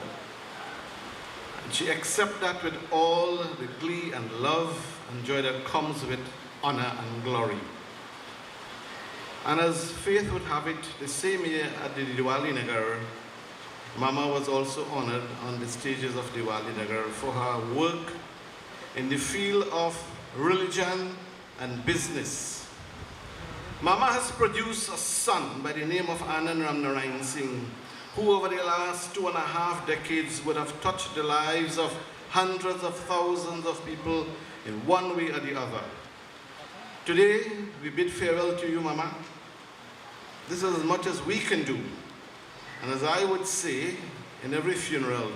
Speaker 6: She accepted that with all the glee and love and joy that comes with honor and glory. And as fate would have it, the same year at the Diwali Nagar, Mama was also honored on the stages of Diwali Nagar for her work in the field of religion and business. Mama has produced a son by the name of Anand Ramnarine Singh, who over the last 2.5 decades would have touched the lives of hundreds of thousands of people in one way or the other. Today, we bid farewell to you, Mama. This is as much as we can do. And as I would say in every funeral,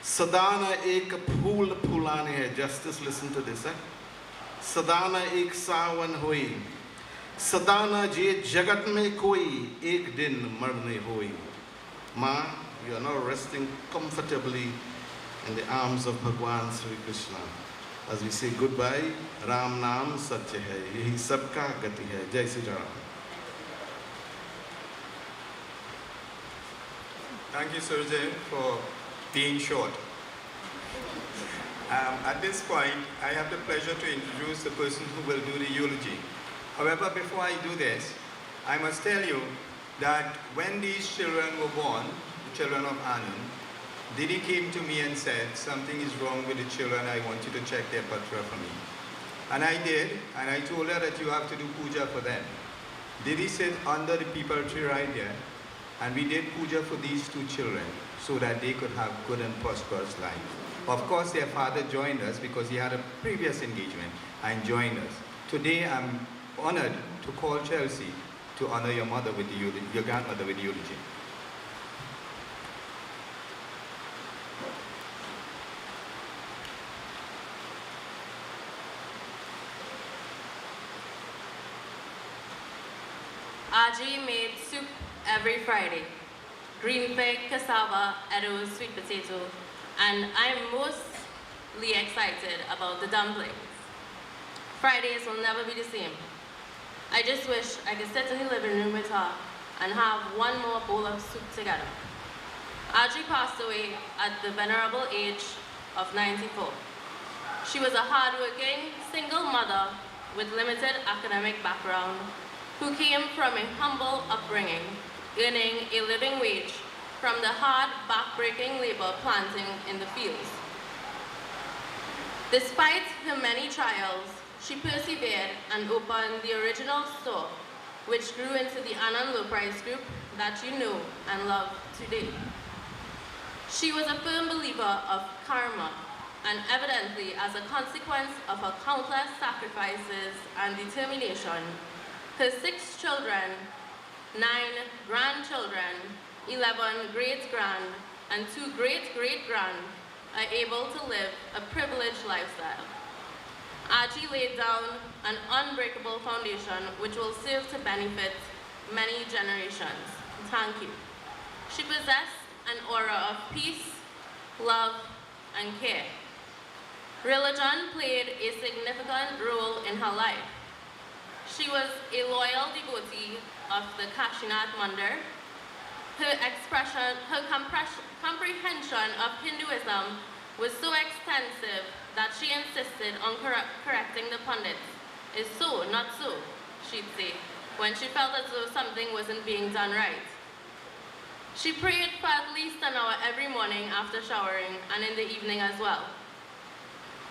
Speaker 6: Sadana ek phool phulane hai. Justice, listen to this. Sadana ek sawan hoi. Sadana je jagat mein koi ek din marne hoi. Ma, you are now resting comfortably in the arms of Bhagwan Sri Krishna. As we say goodbye, Ram Naam Satya hai, yahi sabka gati hai. Jai Sri Ram.
Speaker 4: Thank you, Surajay, for being short. At this point, I have the pleasure to introduce the person who will do the eulogy. However, before I do this, I must tell you that when these children were born, the children of Anand, Didi came to me and said, something is wrong with the children, I want you to check their patra for me. And I did, and I told her that you have to do puja for them. Didi sit under the people tree right there, and we did puja for these two children so that they could have good and prosperous life. Of course, their father joined us because he had a previous engagement and joined us. Today, I'm honored to call Chelsea to honor your mother with the eulogy, your grandmother with the eulogy.
Speaker 7: Aji made soup every Friday. Green pig, cassava, eddo, sweet potato, and I'm mostly excited about the dumplings. Fridays will never be the same. I just wish I could sit in the living room with her and have one more bowl of soup together. Aji passed away at the venerable age of 94. She was a hardworking, single mother with limited academic background who came from a humble upbringing, earning a living wage from the hard, back-breaking labor planting in the fields. Despite her many trials, she persevered and opened the original store, which grew into the Anand Low Price Group that you know and love today. She was a firm believer of karma, and evidently, as a consequence of her countless sacrifices and determination, her 6 children, 9 grandchildren, 11 great-grand, and 2 great-great-grand are able to live a privileged lifestyle. Aji laid down an unbreakable foundation which will serve to benefit many generations. Thank you. She possessed an aura of peace, love, and care. Religion played a significant role in her life. She was a loyal devotee of the Kashinath Mandir. Her comprehension of Hinduism was so extensive that she insisted on correcting the pundits. Is so, not so, she'd say, when she felt as though something wasn't being done right. She prayed for at least an hour every morning after showering and in the evening as well.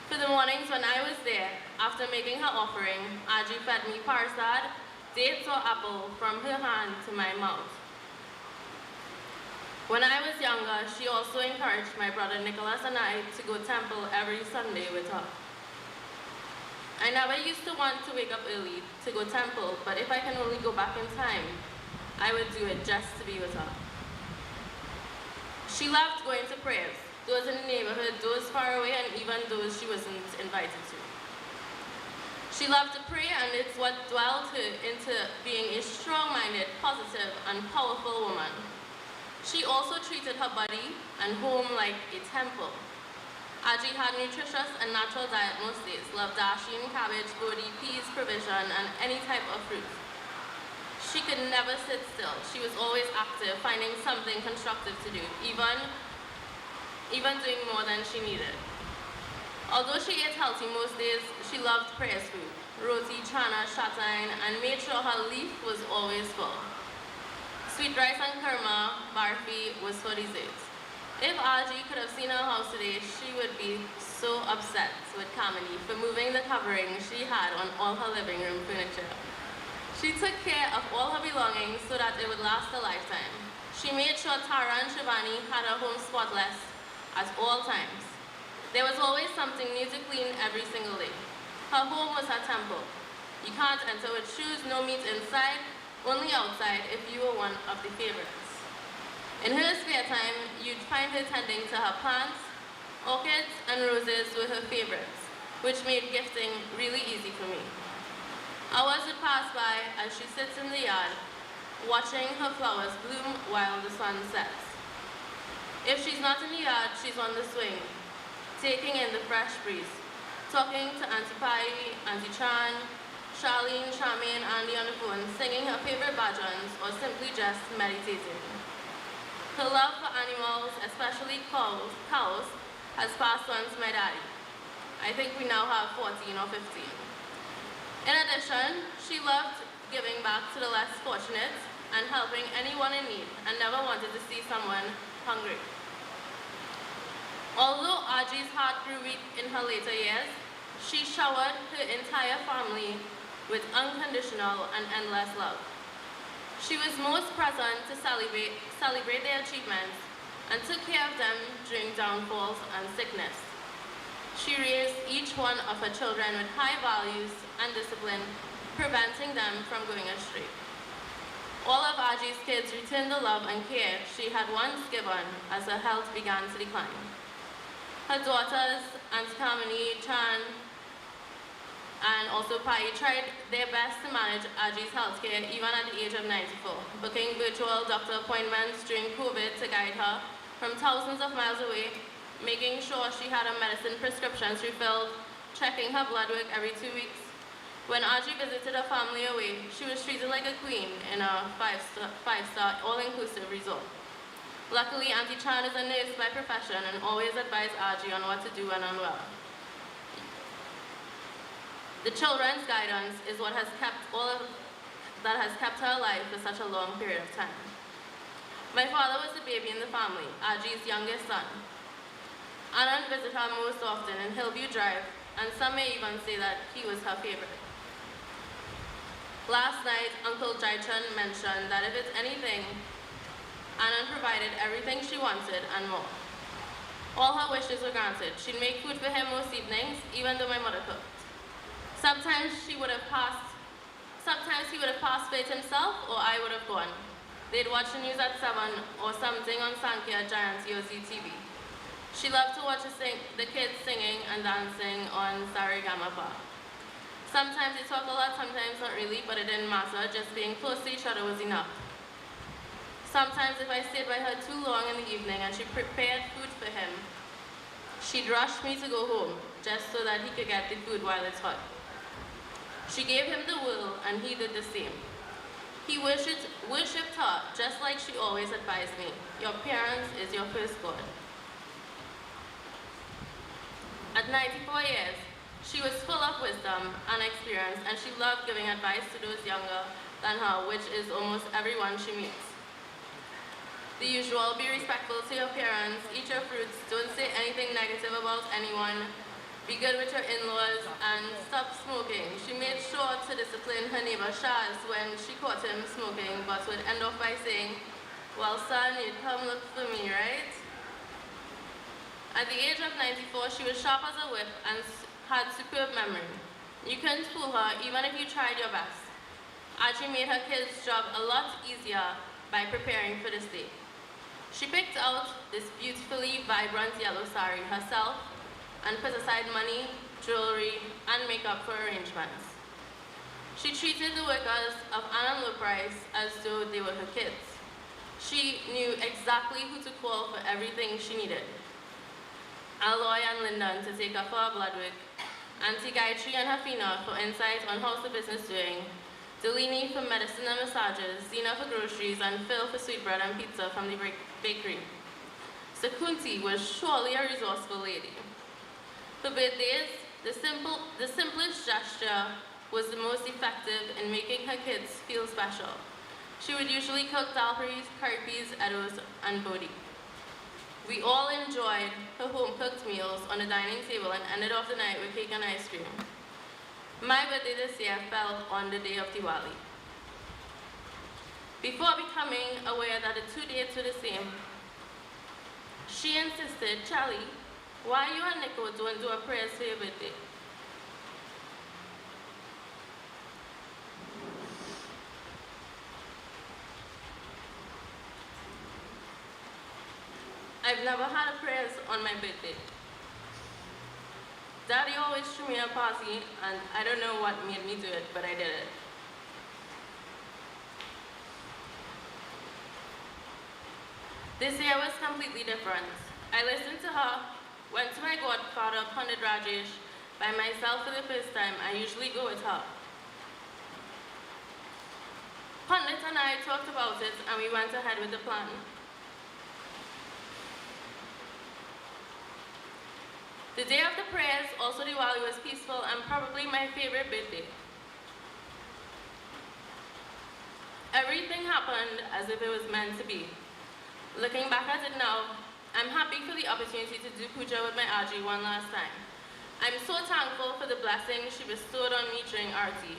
Speaker 7: For the mornings when I was there, after making her offering, Aji fed me parsad, dates or apple from her hand to my mouth. When I was younger, she also encouraged my brother Nicholas and I to go temple every Sunday with her. I never used to want to wake up early to go temple, but if I can only go back in time, I would do it just to be with her. She loved going to prayers, those in the neighborhood, those far away, and even those she wasn't invited to. She loved to pray, and it's what dwelled her into being a strong-minded, positive, and powerful woman. She also treated her body and home like a temple. Aji had nutritious and natural diet most days, loved dasheen, cabbage, bodhi, peas, provision, and any type of fruit. She could never sit still. She was always active, finding something constructive to do, even doing more than she needed. Although she ate healthy most days, she loved prayers food, roti, chana, shatain, and made sure her leaf was always full. Sweet rice and kurma, barfi, was for desserts. If Aji could have seen her house today, she would be so upset with Kamini for moving the covering she had on all her living room furniture. She took care of all her belongings so that it would last a lifetime. She made sure Tara and Shivani had her home spotless at all times. There was always something new to clean every single day. Her home was her temple. You can't enter with shoes, no meat inside, only outside if you were one of the favorites. In her spare time, you'd find her tending to her plants. Orchids and roses were her favorites, which made gifting really easy for me. Hours would pass by as she sits in the yard, watching her flowers bloom while the sun sets. If she's not in the yard, she's on the swing, taking in the fresh breeze, talking to Auntie Pai, Auntie Chan, Charlene, Charmaine, Andy on the phone, singing her favorite bhajans, or simply just meditating. Her love for animals, especially cows, has passed on to my daddy. I think we now have 14 or 15. In addition, she loved giving back to the less fortunate and helping anyone in need and never wanted to see someone hungry. Although Audrey's heart grew weak in her later years, she showered her entire family with unconditional and endless love. She was most present to celebrate their achievements and took care of them during downfalls and sickness. She raised each one of her children with high values and discipline, preventing them from going astray. All of Audrey's kids returned the love and care she had once given as her health began to decline. Her daughters, Aunt Kamini, Chan, and also Pai tried their best to manage Audrey's healthcare even at the age of 94, booking virtual doctor appointments during COVID to guide her from thousands of miles away, making sure she had her medicine prescriptions refilled, checking her blood work every 2 weeks. When Audrey visited her family away, she was treated like a queen in a five-star all-inclusive resort. Luckily, Auntie Chan is a nurse by profession and always advised Audrey on what to do when unwell. The children's guidance is what has kept her alive for such a long period of time. My father was the baby in the family, Audrey's youngest son. Anand visited her most often in Hillview Drive, and some may even say that he was her favorite. Last night, Uncle Jaichan mentioned that if it's anything, Anand provided everything she wanted and more. All her wishes were granted. She'd make food for him most evenings, even though my mother cooked. Sometimes he would have passed for it himself, or I would have gone. They'd watch the news at 7 or something on Sankhya Giant TOC TV. She loved to watch the kids singing and dancing on Saregama. Sometimes they talked a lot, sometimes not really, but it didn't matter. Just being close to each other was enough. Sometimes if I stayed by her too long in the evening and she prepared food for him, she'd rush me to go home, just so that he could get the food while it's hot. She gave him the world, and he did the same. He worshipped her, just like she always advised me. Your parents is your first God. At 94 years, she was full of wisdom and experience, and she loved giving advice to those younger than her, which is almost everyone she meets. The usual: be respectful to your parents, eat your fruits, don't say anything negative about anyone, be good with your in-laws, and stop smoking. She made sure to discipline her neighbor Shaz when she caught him smoking, but would end off by saying, well son, you'd come look for me, right? At the age of 94, she was sharp as a whip and had superb memory. You couldn't fool her even if you tried your best. Audrey made her kids' job a lot easier by preparing for this day. She picked out this beautifully vibrant yellow sari herself and put aside money, jewelry, and makeup for arrangements. She treated the workers of Anand Low Price as though they were her kids. She knew exactly who to call for everything she needed. Aloy and Lyndon to take her for her blood work, Auntie Gayatri and Hafina for insight on how's the business doing, Delaney for medicine and massages, Zina for groceries, and Phil for sweetbread and pizza from the bakery. Sakunti was surely a resourceful lady. For birthdays, the simplest gesture was the most effective in making her kids feel special. She would usually cook dal curry peas, eddos, and bodhi. We all enjoyed her home-cooked meals on the dining table and ended off the night with cake and ice cream. My birthday this year fell on the day of Diwali. Before becoming aware that the 2 dates were the same, she insisted, Charlie, why you and Nico don't do a prayers for your birthday? I've never had a prayers on my birthday. Daddy always threw me a party, and I don't know what made me do it, but I did it. This year was completely different. I listened to her, went to my godfather, Pandit Rajesh, by myself for the first time. I usually go with her. Pandit and I talked about it, and we went ahead with the plan. The day of the prayers, also Diwali, was peaceful and probably my favorite birthday. Everything happened as if it was meant to be. Looking back at it now, I'm happy for the opportunity to do puja with my Aji one last time. I'm so thankful for the blessing she bestowed on me during Aarti.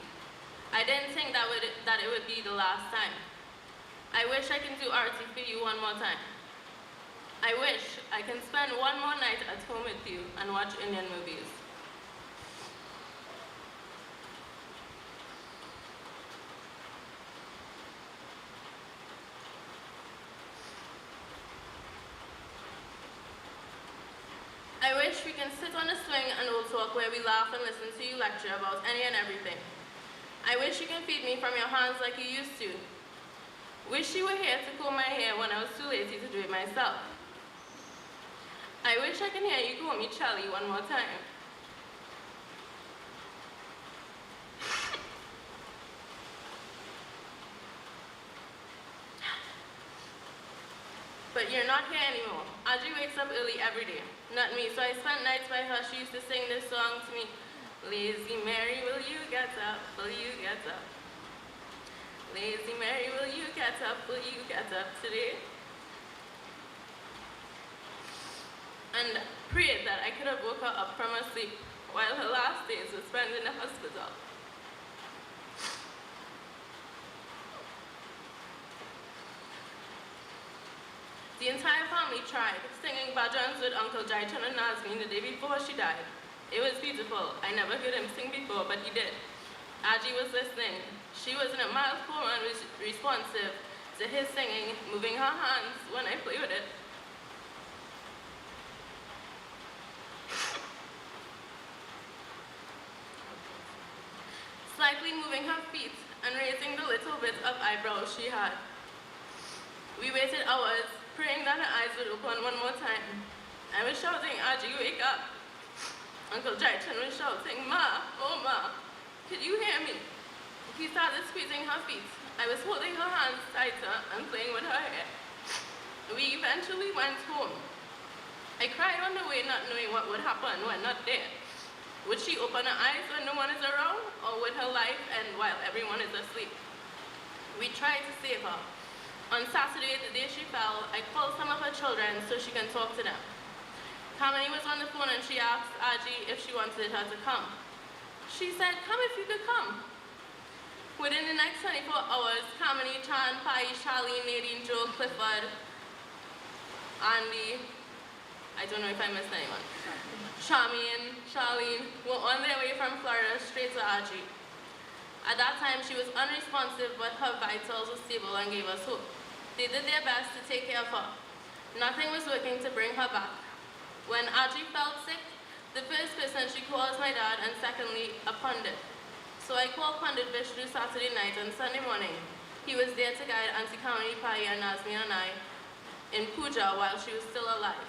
Speaker 7: I didn't think that it would be the last time. I wish I can do Aarti for you one more time. I wish I can spend one more night at home with you and watch Indian movies. I wish we can sit on a swing and old talk where we laugh and listen to you lecture about any and everything. I wish you can feed me from your hands like you used to. Wish you were here to comb my hair when I was too lazy to do it myself. I wish I can hear you call me Charlie one more time. But you're not here anymore. Aji wakes up early every day, not me, so I spent nights by her. She used to sing this song to me. Lazy Mary, will you get up? Will you get up? Lazy Mary, will you get up? Will you get up today? And prayed that I could have woke her up from her sleep while her last days were spent in the hospital. The entire family tried, singing bhajans with Uncle Jaichan and Nazmeen the day before she died. It was beautiful. I never heard him sing before, but he did. Aji was listening. She was in a mild coma and was responsive to his singing, moving her hands when I played with it. Slightly moving her feet and raising the little bit of eyebrows she had. We waited hours, praying that her eyes would open one more time. I was shouting, Aji, wake up. Uncle Jaichan was shouting, Ma, oh Ma, could you hear me? He started squeezing her feet. I was holding her hands tighter and playing with her hair. We eventually went home. I cried on the way, not knowing what would happen when not there. Would she open her eyes when no one is around, or would her life end while everyone is asleep? We tried to save her. On Saturday, the day she fell, I called some of her children so she can talk to them. Kamini was on the phone and she asked Aji if she wanted her to come. She said, come if you could come. Within the next 24 hours, Kamini, Chan, Pai, Charlene, Nadine, Joe, Clifford, Andy, I don't know if I missed anyone, Charmaine, Charlene, were on their way from Florida straight to Aji. At that time, she was unresponsive, but her vitals were stable and gave us hope. They did their best to take care of her. Nothing was working to bring her back. When Aji felt sick, the first person she called was my dad, and secondly, a pundit. So I called Pandit Vishnu Saturday night and Sunday morning. He was there to guide Auntie Kamini, Pai, and Nazmi and I in puja while she was still alive.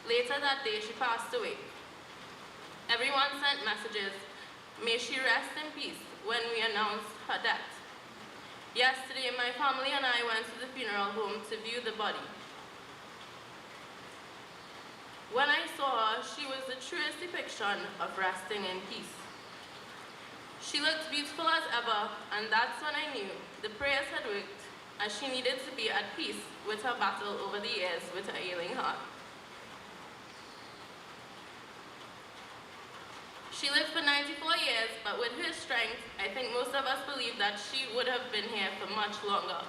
Speaker 7: Later that day, she passed away. Everyone sent messages. May she rest in peace when we announced her death. Yesterday, my family and I went to the funeral home to view the body. When I saw her, she was the truest depiction of resting in peace. She looked beautiful as ever, and that's when I knew the prayers had worked, as she needed to be at peace with her battle over the years with her ailing heart. She lived for 94 years, but with her strength, I think most of us believe that she would have been here for much longer.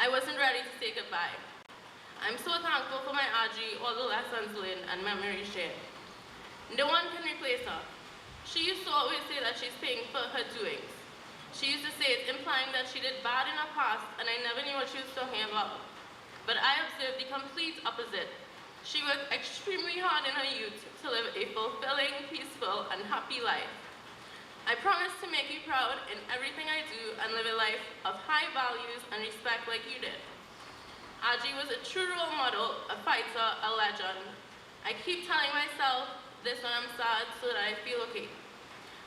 Speaker 7: I wasn't ready to say goodbye. I'm so thankful for my Aji, all the lessons learned and memories shared. No one can replace her. She used to always say that she's paying for her doings. She used to say it, implying that she did bad in her past, and I never knew what she was talking about. But I observed the complete opposite. She worked extremely hard in her youth to live a fulfilling, peaceful, and happy life. I promise to make you proud in everything I do and live a life of high values and respect like you did. Aji was a true role model, a fighter, a legend. I keep telling myself this when I'm sad so that I feel okay.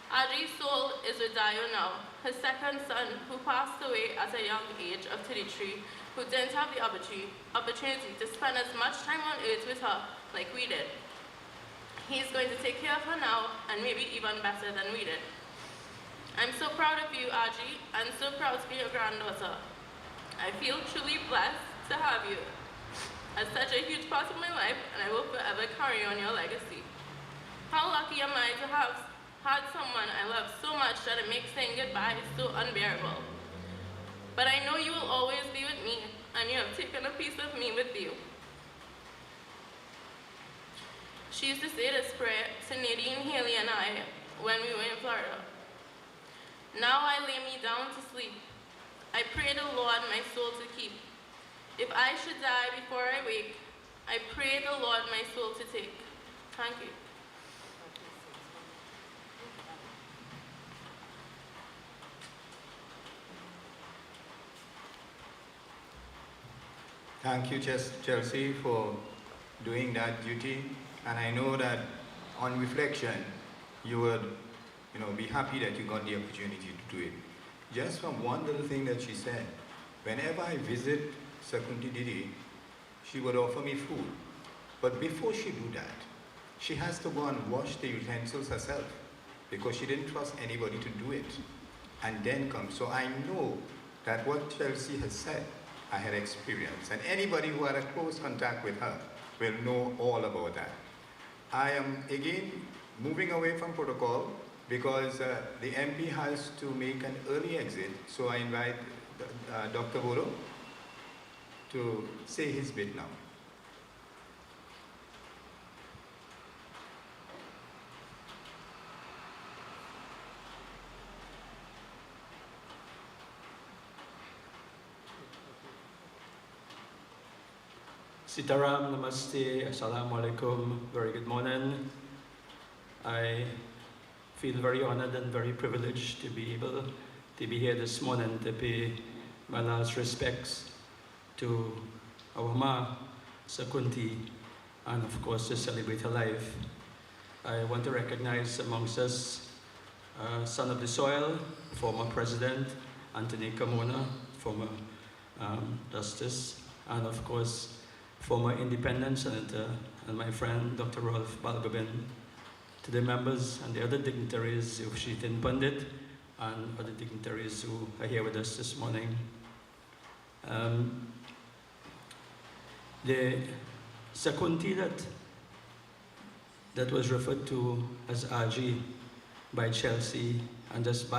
Speaker 7: Aji's soul is with Dio now, her second son who passed away at a young age of 33, who didn't have the opportunity to spend as much time on earth with her like we did. He's going to take care of her now, and maybe even better than we did. I'm so proud of you, Aji, and so proud to be your granddaughter. I feel truly blessed to have you as such a huge part of my life, and I will forever carry on your legacy. How lucky am I to have had someone I love so much that it makes saying goodbye so unbearable. But I know you will always be with me, and you have taken a piece of me with you. She used to say this prayer to Nadine, Haley, and I when we were in Florida. Now I lay me down to sleep. I pray the Lord my soul to keep. If I should die before I wake, I pray the Lord my soul to take. Thank you.
Speaker 4: Thank you, Chelsea, for doing that duty. And I know that on reflection, you would be happy that you got the opportunity to do it. Just from one little thing that she said, whenever I visit Sakunti Didi, she would offer me food. But before she do that, she has to go and wash the utensils herself because she didn't trust anybody to do it. And then come. So I know that what Chelsea has said, I had experienced. And anybody who had a close contact with her will know all about that. I am, again, moving away from protocol because the MP has to make an early exit. So I invite Dr. Boro to say his bit now.
Speaker 8: Sitaram, Namaste, Assalamu Alaikum, very good morning. I feel very honored and very privileged to be able to be here this morning to pay my last respects to our Ma, Sakunti, and of course to celebrate her life. I want to recognize amongst us son of the soil, former President Anthony Carmona, former Justice, and of course former independent senator, and my friend Dr. Rolf Balgobin, to the members and the other dignitaries of Shitin Pandit and other dignitaries who are here with us this morning. The Sakunti that was referred to as Aji by Chelsea, and just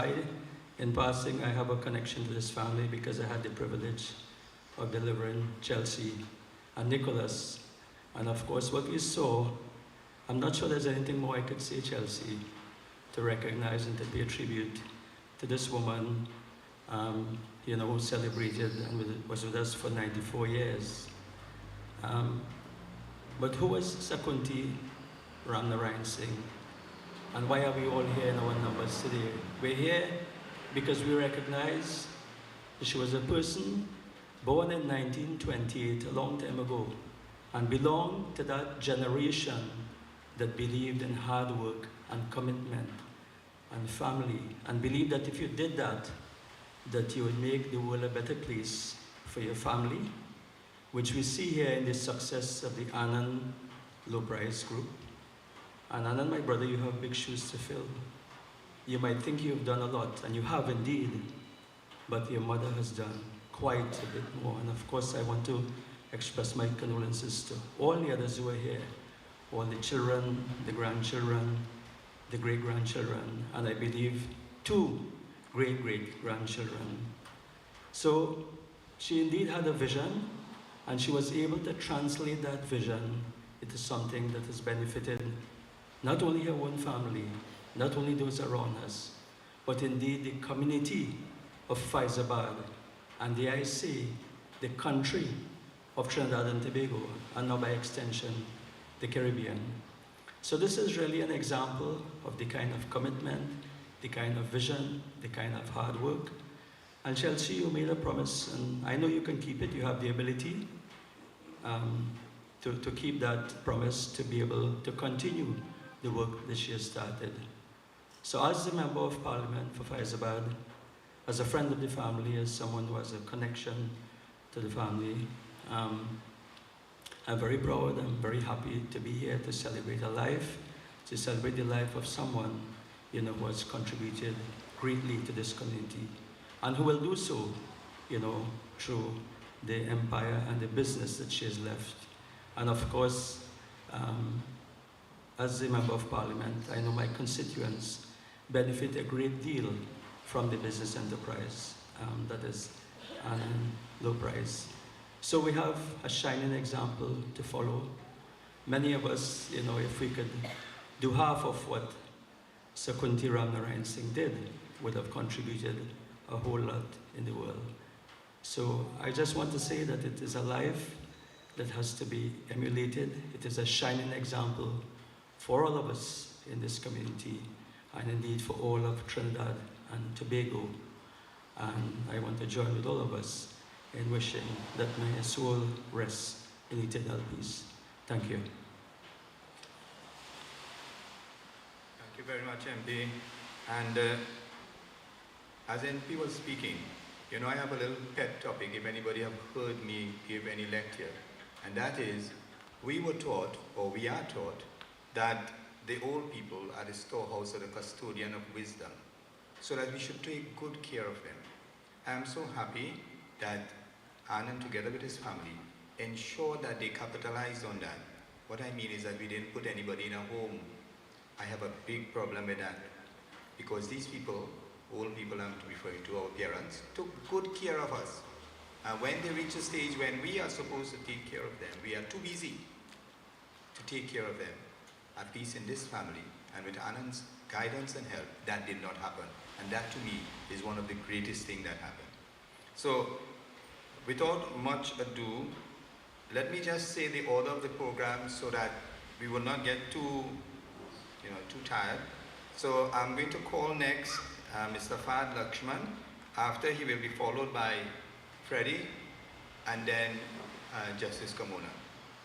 Speaker 8: in passing, I have a connection to this family because I had the privilege of delivering Chelsea and Nicholas. And of course, what we saw, I'm not sure there's anything more I could say, Chelsea, to recognize and to pay tribute to this woman, who celebrated and was with us for 94 years. But who was Sakunti Ramnarine Singh? And why are we all here in our numbers today? We're here because we recognize that she was a person born in 1928, a long time ago, and belonged to that generation that believed in hard work and commitment and family, and believed that if you did that, that you would make the world a better place for your family, which we see here in the success of the Anand Low Price Group. And Anand, my brother, you have big shoes to fill. You might think you've done a lot, and you have indeed, but your mother has done quite a bit more. And of course, I want to express my condolences to all the others who are here, all the children, the grandchildren, the great-grandchildren, and I believe 2 great-great-grandchildren. So she indeed had a vision, and she was able to translate that vision into something that has benefited not only her own family, not only those around us, but indeed the community of Faizabad, and dare I say, the country of Trinidad and Tobago, and now by extension, the Caribbean. So this is really an example of the kind of commitment, the kind of vision, the kind of hard work. And Chelsea, you made a promise, and I know you can keep it. You have the ability to keep that promise, to be able to continue the work that she has started. So as a member of Parliament for Faizabad, as a friend of the family, as someone who has a connection to the family, I'm very proud, I'm very happy to be here to celebrate her life. to celebrate the life of someone, who has contributed greatly to this community and who will do so, through the empire and the business that she has left. And of course, as a member of parliament, I know my constituents benefit a great deal from the business enterprise that is Anand Low Price. So we have a shining example to follow. Many of us, if we could do half of what Sakunti Ramnarine Singh did, would have contributed a whole lot in the world. So I just want to say that it is a life that has to be emulated. It is a shining example for all of us in this community, and indeed for all of Trinidad and Tobago. And I want to join with all of us in wishing that may his soul rest in eternal peace. Thank you.
Speaker 4: Thank you very much, MP. And as MP was speaking, I have a little pet topic, if anybody have heard me give any lecture, and that is, we were taught, or we are taught, that the old people are the storehouse or the custodian of wisdom, so that we should take good care of them. I am so happy that Anand, together with his family, ensured that they capitalized on that. What I mean is that we didn't put anybody in a home. I have a big problem with that, because these people, old people I'm referring to, our parents, took good care of us. And when they reach a stage when we are supposed to take care of them, we are too busy to take care of them. At least in this family, and with Anand's guidance and help, that did not happen. And that to me is one of the greatest things that happened. So, without much ado, let me just say the order of the program so that we will not get too tired. So I'm going to call next Mr. Fad Lakshman. After, he will be followed by Freddie, and then Justice Kamona.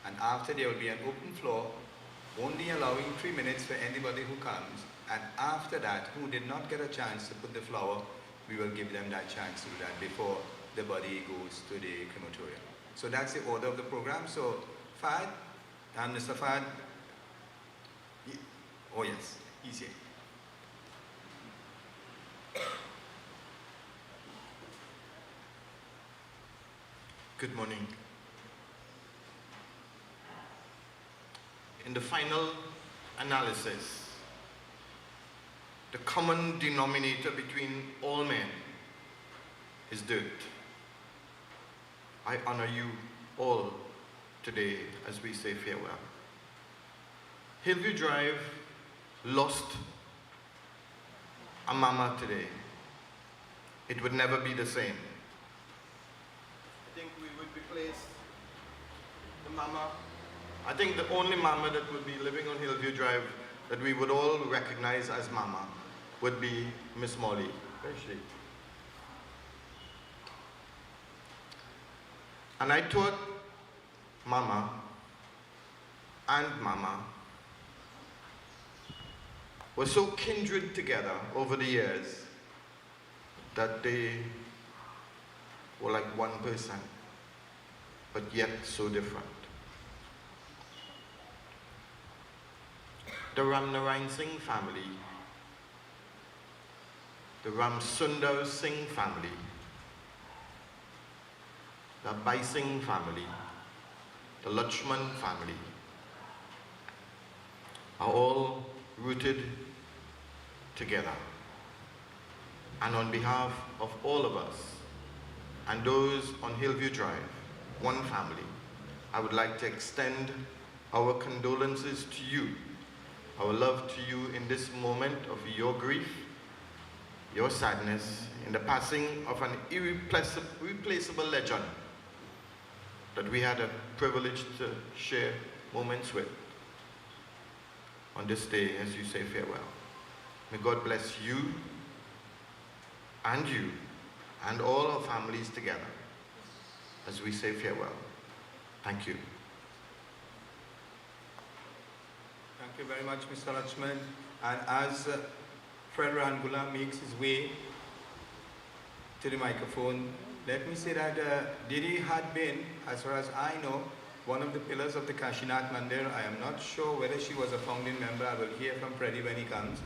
Speaker 4: And after, there will be an open floor, only allowing 3 minutes for anybody who comes. And after that, who did not get a chance to put the flower, we will give them that chance to do that before the body goes to the crematorium. So that's the order of the program. So Fad, and Mr. Fad, oh yes, he's here.
Speaker 6: Good morning. In the final analysis, the common denominator between all men is dirt. I honor you all today as we say farewell. Hillview Drive lost a mama today. It would never be the same. I think we would replace the mama. I think the only mama that would be living on Hillview Drive that we would all recognize as mama would be Miss Molly. Where is she? And I thought mama and mama were so kindred together over the years that they were like one person, but yet so different. The Ramnarine Singh family, the Ramsundar Singh family, the Bai Singh family, the Lakshman family are all rooted together. And on behalf of all of us and those on Hillview Drive, one family, I would like to extend our condolences to you, our love to you in this moment of your grief, your sadness, in the passing of an irreplaceable legend that we had a privilege to share moments with on this day as you say farewell. May God bless you and all our families together as we say farewell. Thank you.
Speaker 4: Thank you very much, Mr. Lakshman. And as Fred Rangula makes his way to the microphone, let me say that Didi had been, as far as I know, one of the pillars of the Kashinath Mandir. I am not sure whether she was a founding member. I will hear from Freddie when he comes.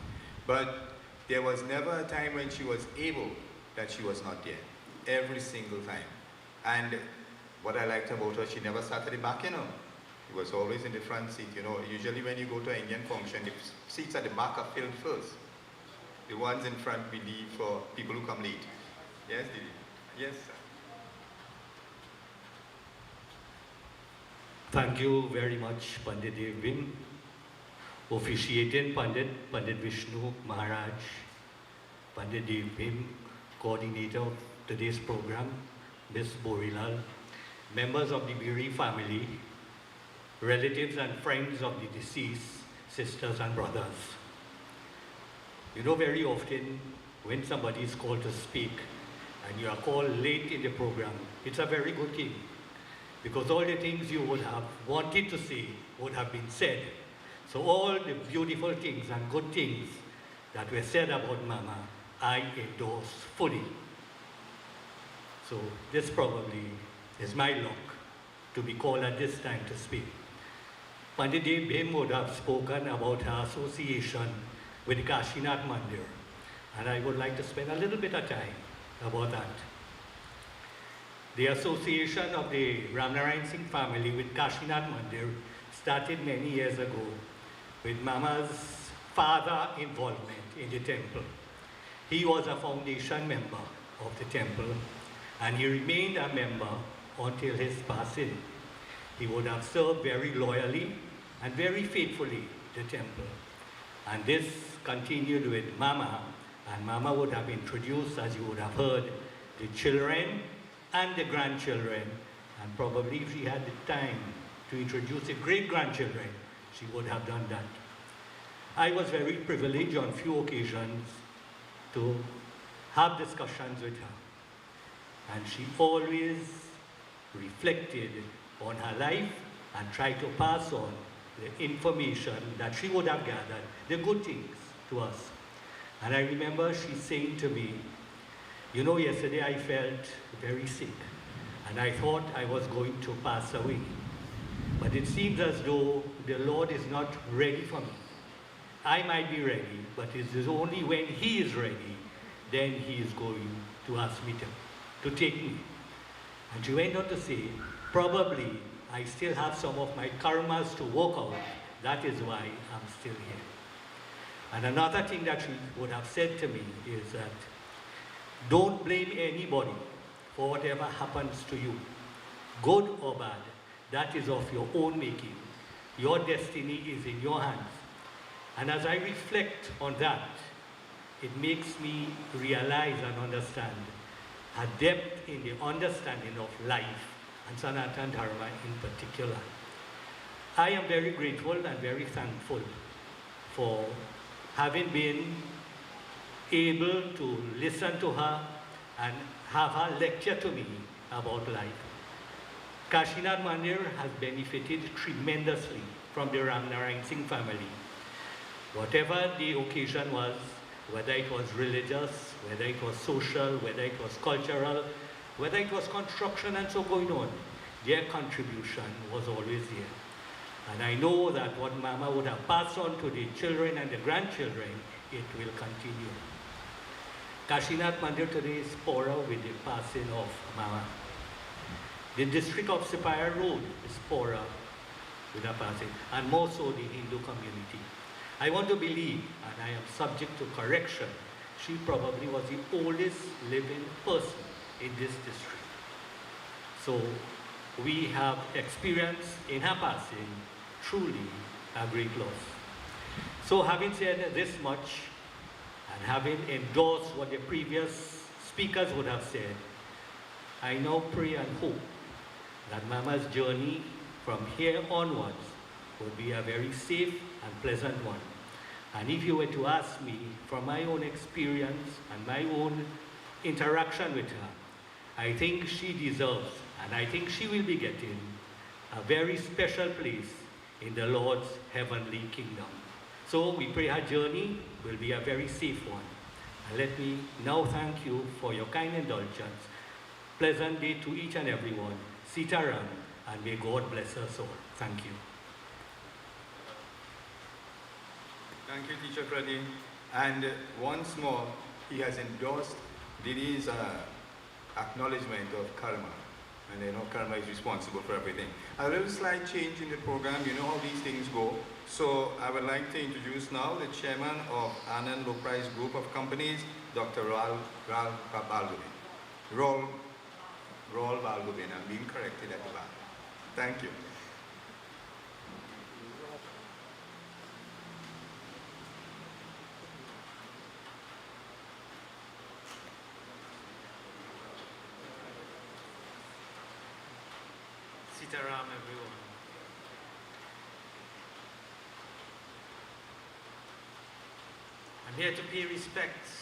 Speaker 4: But there was never a time when she was able that she was not there. Every single time. And what I liked about her, she never sat at the back, you know. She was always in the front seat, you know. Usually when you go to an Indian function, the seats at the back are filled first. The ones in front we leave for people who come late. Yes, Didi? Yes, sir.
Speaker 9: Thank you very much, Pandit Devbim. Officiating Pandit Vishnu Maharaj, Pandit Devbim, coordinator of today's program, Ms. Borilal, members of the Biri family, relatives and friends of the deceased, sisters and brothers. You know, very often when somebody is called to speak and you are called late in the program, it's a very good thing, because all the things you would have wanted to say would have been said. So all the beautiful things and good things that were said about Mama, I endorse fully. So this probably is my luck to be called at this time to speak. Pandit Devbim would have spoken about her association with the Kashinath Mandir, and I would like to spend a little bit of time about that. The association of the Ramnarine Singh family with Kashinath Mandir started many years ago with Mama's father involvement in the temple. He was a foundation member of the temple, and he remained a member until his passing. He would have served very loyally and very faithfully the temple. And this continued with Mama, and Mama would have introduced, as you would have heard, the children and the grandchildren, and probably if she had the time to introduce the great-grandchildren, she would have done that. I was very privileged on few occasions to have discussions with her, and she always reflected on her life and tried to pass on the information that she would have gathered, the good things to us. And I remember she saying to me, you know, yesterday I felt very sick and I thought I was going to pass away. But it seems as though the Lord is not ready for me. I might be ready, but it is only when He is ready, then He is going to ask me to take me. And she went on to say, probably I still have some of my karmas to work out. That is why I'm still here. And another thing that she would have said to me is that don't blame anybody for whatever happens to you, good or bad. That is of your own making. Your destiny is in your hands. And as I reflect on that, it makes me realize and understand a depth in the understanding of life, and Sanatana Dharma in particular. I am very grateful and very thankful for having been able to listen to her and have her lecture to me about life. Kashinath Mandir has benefited tremendously from the Ramnarine Singh family. Whatever the occasion was, whether it was religious, whether it was social, whether it was cultural, whether it was construction and so going on, their contribution was always there. And I know that what Mama would have passed on to the children and the grandchildren, it will continue. Kashinath Mandir today is poorer with the passing of Mama. The district of Sipaya Road is poorer with her passing, and more so the Hindu community. I want to believe, and I am subject to correction, she probably was the oldest living person in this district. So we have experienced in her passing truly a great loss. So having said this much, and having endorsed what the previous speakers would have said, I now pray and hope that Mama's journey from here onwards will be a very safe and pleasant one. And if you were to ask me from my own experience and my own interaction with her, I think she deserves, and I think she will be getting, a very special place in the Lord's heavenly kingdom. So we pray her journey will be a very safe one. And let me now thank you for your kind indulgence. Pleasant day to each and everyone. Sitaram, and may God bless us all. Thank you.
Speaker 4: Thank you, Teacher Freddie. And once more, he has endorsed Dini's acknowledgement of karma. And you know, karma is responsible for everything. A little slight change in the program, you know how these things go. So I would like to introduce now the chairman of Anand Low Price Group of Companies, Dr. Raul Balgobin. Raul Balgobin, I'm being corrected at the back. Thank you.
Speaker 10: Sitaram, everyone. I'm here to pay respects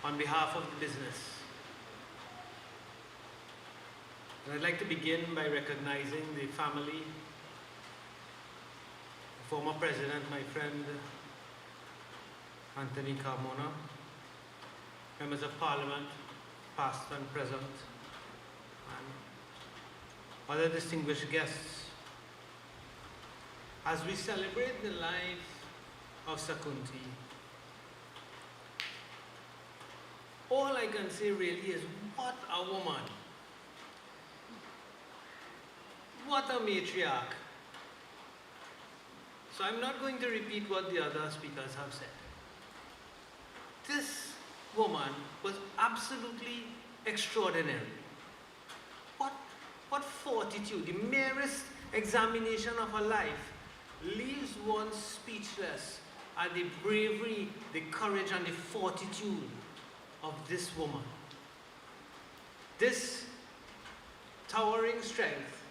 Speaker 10: on behalf of the business. And I'd like to begin by recognizing the family, the former president, my friend Anthony Carmona, members of parliament, past and present, and other distinguished guests. As we celebrate the life of Sakunti, all I can say really is, what a woman. What a matriarch. So I'm not going to repeat what the other speakers have said. This woman was absolutely extraordinary. What fortitude. The merest examination of her life leaves one speechless at the bravery, the courage, and the fortitude of this woman. This towering strength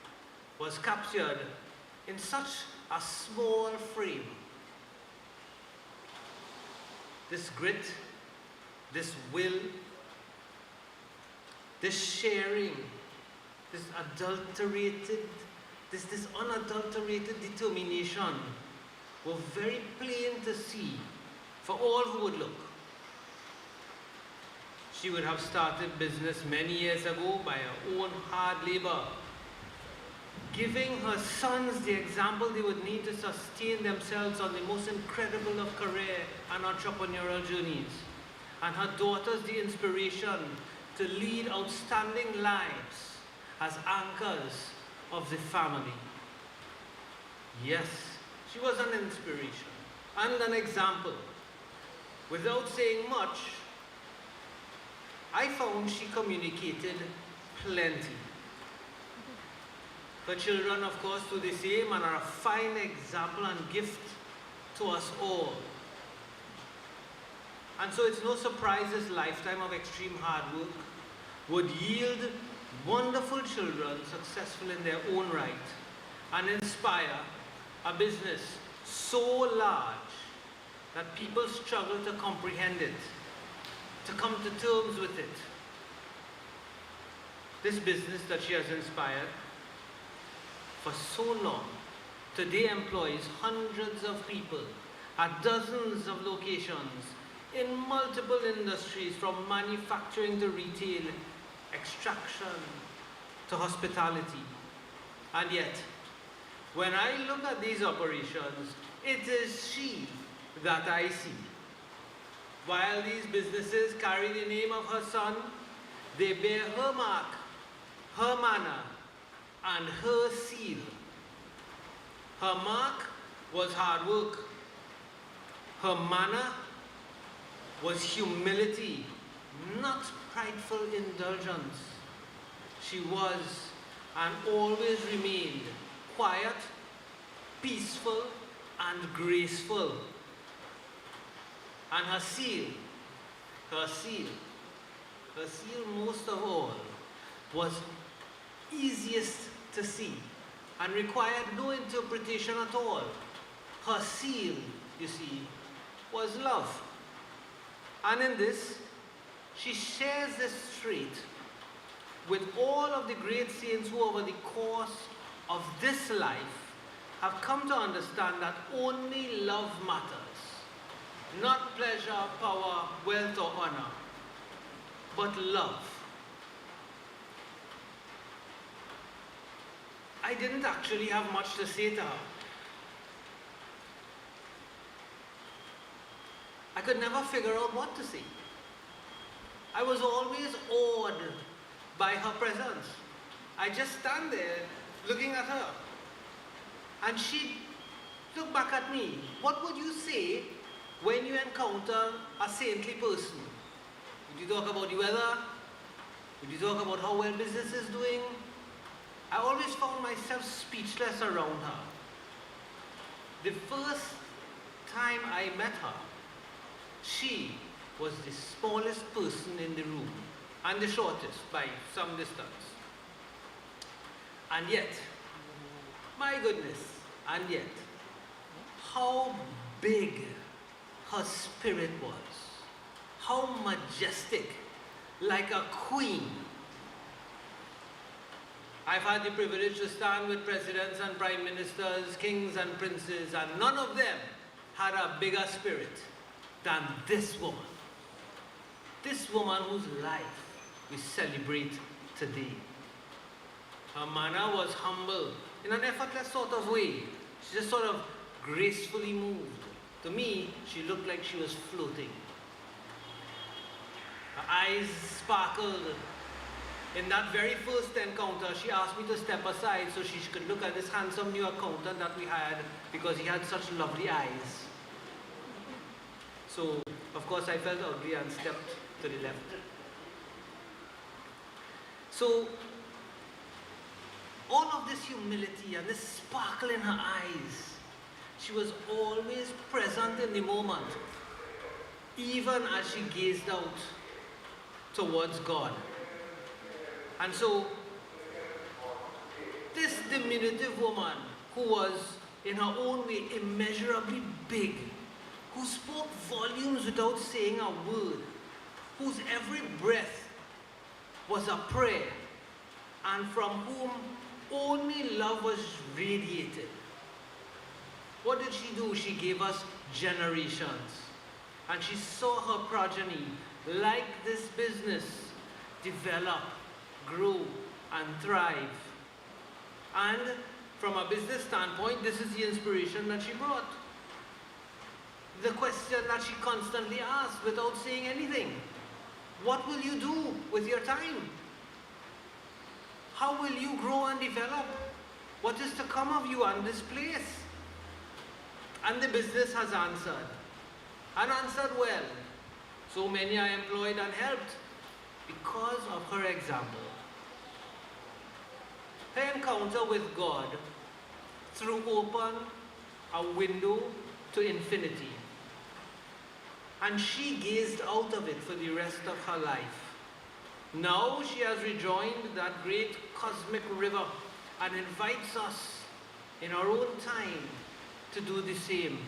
Speaker 10: was captured in such a small frame. This grit, this will, this sharing, this unadulterated determination were very plain to see for all who would look. She would have started business many years ago by her own hard labor, giving her sons the example they would need to sustain themselves on the most incredible of career and entrepreneurial journeys, and her daughters the inspiration to lead outstanding lives as anchors of the family. Yes, she was an inspiration and an example. Without saying much, I found she communicated plenty. Her children, of course, do the same and are a fine example and gift to us all. And so it's no surprise this lifetime of extreme hard work would yield wonderful children successful in their own right and inspire a business so large that people struggle to comprehend it, to come to terms with it. This business that she has inspired for so long today employs hundreds of people at dozens of locations in multiple industries, from manufacturing to retail, extraction to hospitality. And yet, when I look at these operations, it is she that I see. While these businesses carry the name of her son, they bear her mark, her manner, and her seal. Her mark was hard work. Her manner was humility, not prideful indulgence. She was and always remained quiet, peaceful, and graceful. And her seal most of all, was easiest to see and required no interpretation at all. Her seal, you see, was love. And in this, she shares this trait with all of the great saints who over the course of this life have come to understand that only love matters. Not pleasure, power, wealth, or honor, but love. I didn't actually have much to say to her. I could never figure out what to say. I was always awed by her presence. I just stand there looking at her. And she'd look back at me. What would you say when you encounter a saintly person? Would you talk about the weather? Would you talk about how well business is doing? I always found myself speechless around her. The first time I met her, she was the smallest person in the room and the shortest by some distance. And yet, my goodness, and yet, how big her spirit was, how majestic, like a queen. I've had the privilege to stand with presidents and prime ministers, kings and princes, and none of them had a bigger spirit than this woman. This woman whose life we celebrate today. Her manner was humble in an effortless sort of way. She just sort of gracefully moved. To me, she looked like she was floating. Her eyes sparkled. In that very first encounter, she asked me to step aside so she could look at this handsome new accountant that we had because he had such lovely eyes. So, of course, I felt ugly and stepped to the left. So, all of this humility and this sparkle in her eyes, she was always present in the moment, even as she gazed out towards God. And so, this diminutive woman, who was in her own way immeasurably big, who spoke volumes without saying a word, whose every breath was a prayer, and from whom only love was radiated. What did she do? She gave us generations. And she saw her progeny, like this business, develop, grow, and thrive. And from a business standpoint, this is the inspiration that she brought. The question that she constantly asked without saying anything. What will you do with your time? How will you grow and develop? What is to come of you and this place? And the business has answered. And answered well. So many are employed and helped because of her example. Her encounter with God threw open a window to infinity. And she gazed out of it for the rest of her life. Now she has rejoined that great cosmic river and invites us in our own time to do the same.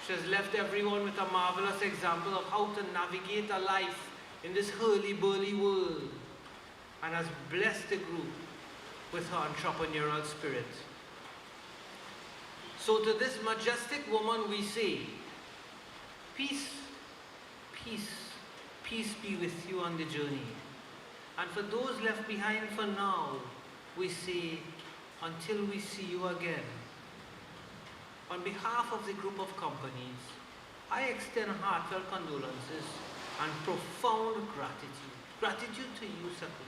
Speaker 10: She has left everyone with a marvelous example of how to navigate a life in this hurly-burly world, and has blessed the group with her entrepreneurial spirit. So to this majestic woman we say, peace, peace, peace be with you on the journey. And for those left behind for now, we say, until we see you again. On behalf of the group of companies, I extend heartfelt condolences and profound gratitude. Gratitude to you, Sakunti.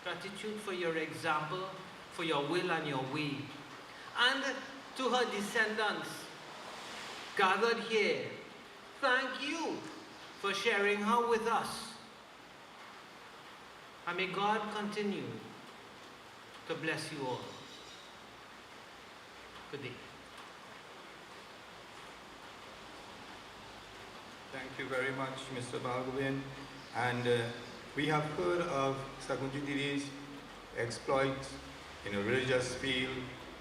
Speaker 10: Gratitude for your example, for your will and your way. And to her descendants gathered here, thank you for sharing her with us. And may God continue to bless you all. Good day.
Speaker 4: Thank you very much, Mr. Balgovin. And we have heard of Sakunti Didi's exploits in a religious field,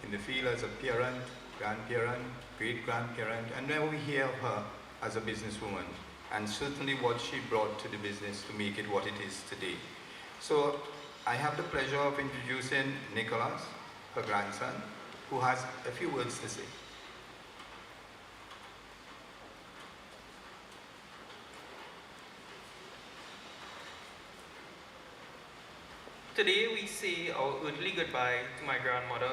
Speaker 4: in the field as a parent, grandparent, great-grandparent, and now we hear of her as a businesswoman, and certainly what she brought to the business to make it what it is today. So I have the pleasure of introducing Nicholas, her grandson, who has a few words to say.
Speaker 11: Today we say our earthly goodbye to my grandmother.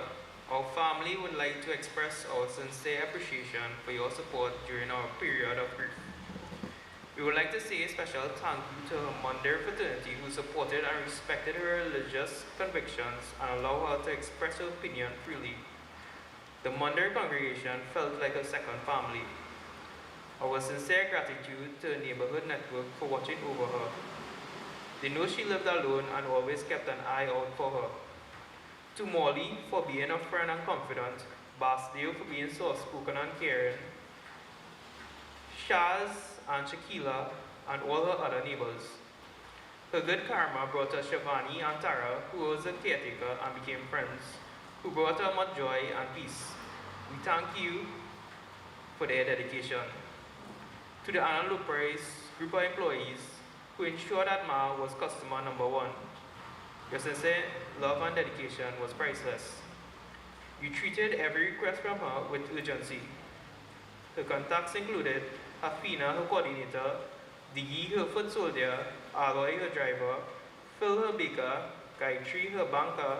Speaker 11: Our family would like to express our sincere appreciation for your support during our period of grief. We would like to say a special thank you to her Monday fraternity who supported and respected her religious convictions and allowed her to express her opinion freely. The Monday congregation felt like a second family. Our sincere gratitude to the neighborhood network for watching over her. They know she lived alone and always kept an eye out for her. To Molly for being a friend and confidant, Basdeo for being soft-spoken and caring, Shaz and Shaquila and all her other neighbors. Her good karma brought her Shivani and Tara, who was a caretaker and became friends, who brought her much joy and peace. We thank you for their dedication. To the Anna Lupres group of employees who ensured that Ma was customer number one. Your sincere love and dedication was priceless. You treated every request from her with urgency. Her contacts included Hafina, her coordinator, Digi, her foot soldier, Aloy, her driver, Phil, her baker, Gayatri, her banker,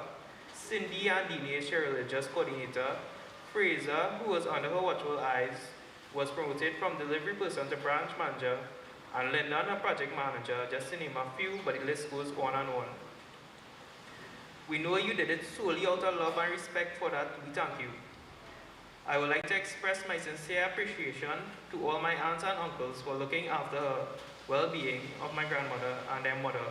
Speaker 11: Cindy and Dinesh, her religious coordinator, Fraser, who was under her watchful eyes, was promoted from delivery person to branch manager, and Lyndon, her project manager, just to name a few, but the list goes on and on. We know you did it solely out of love and respect. For that, we thank you. I would like to express my sincere appreciation to all my aunts and uncles for looking after her well-being of my grandmother and their mother.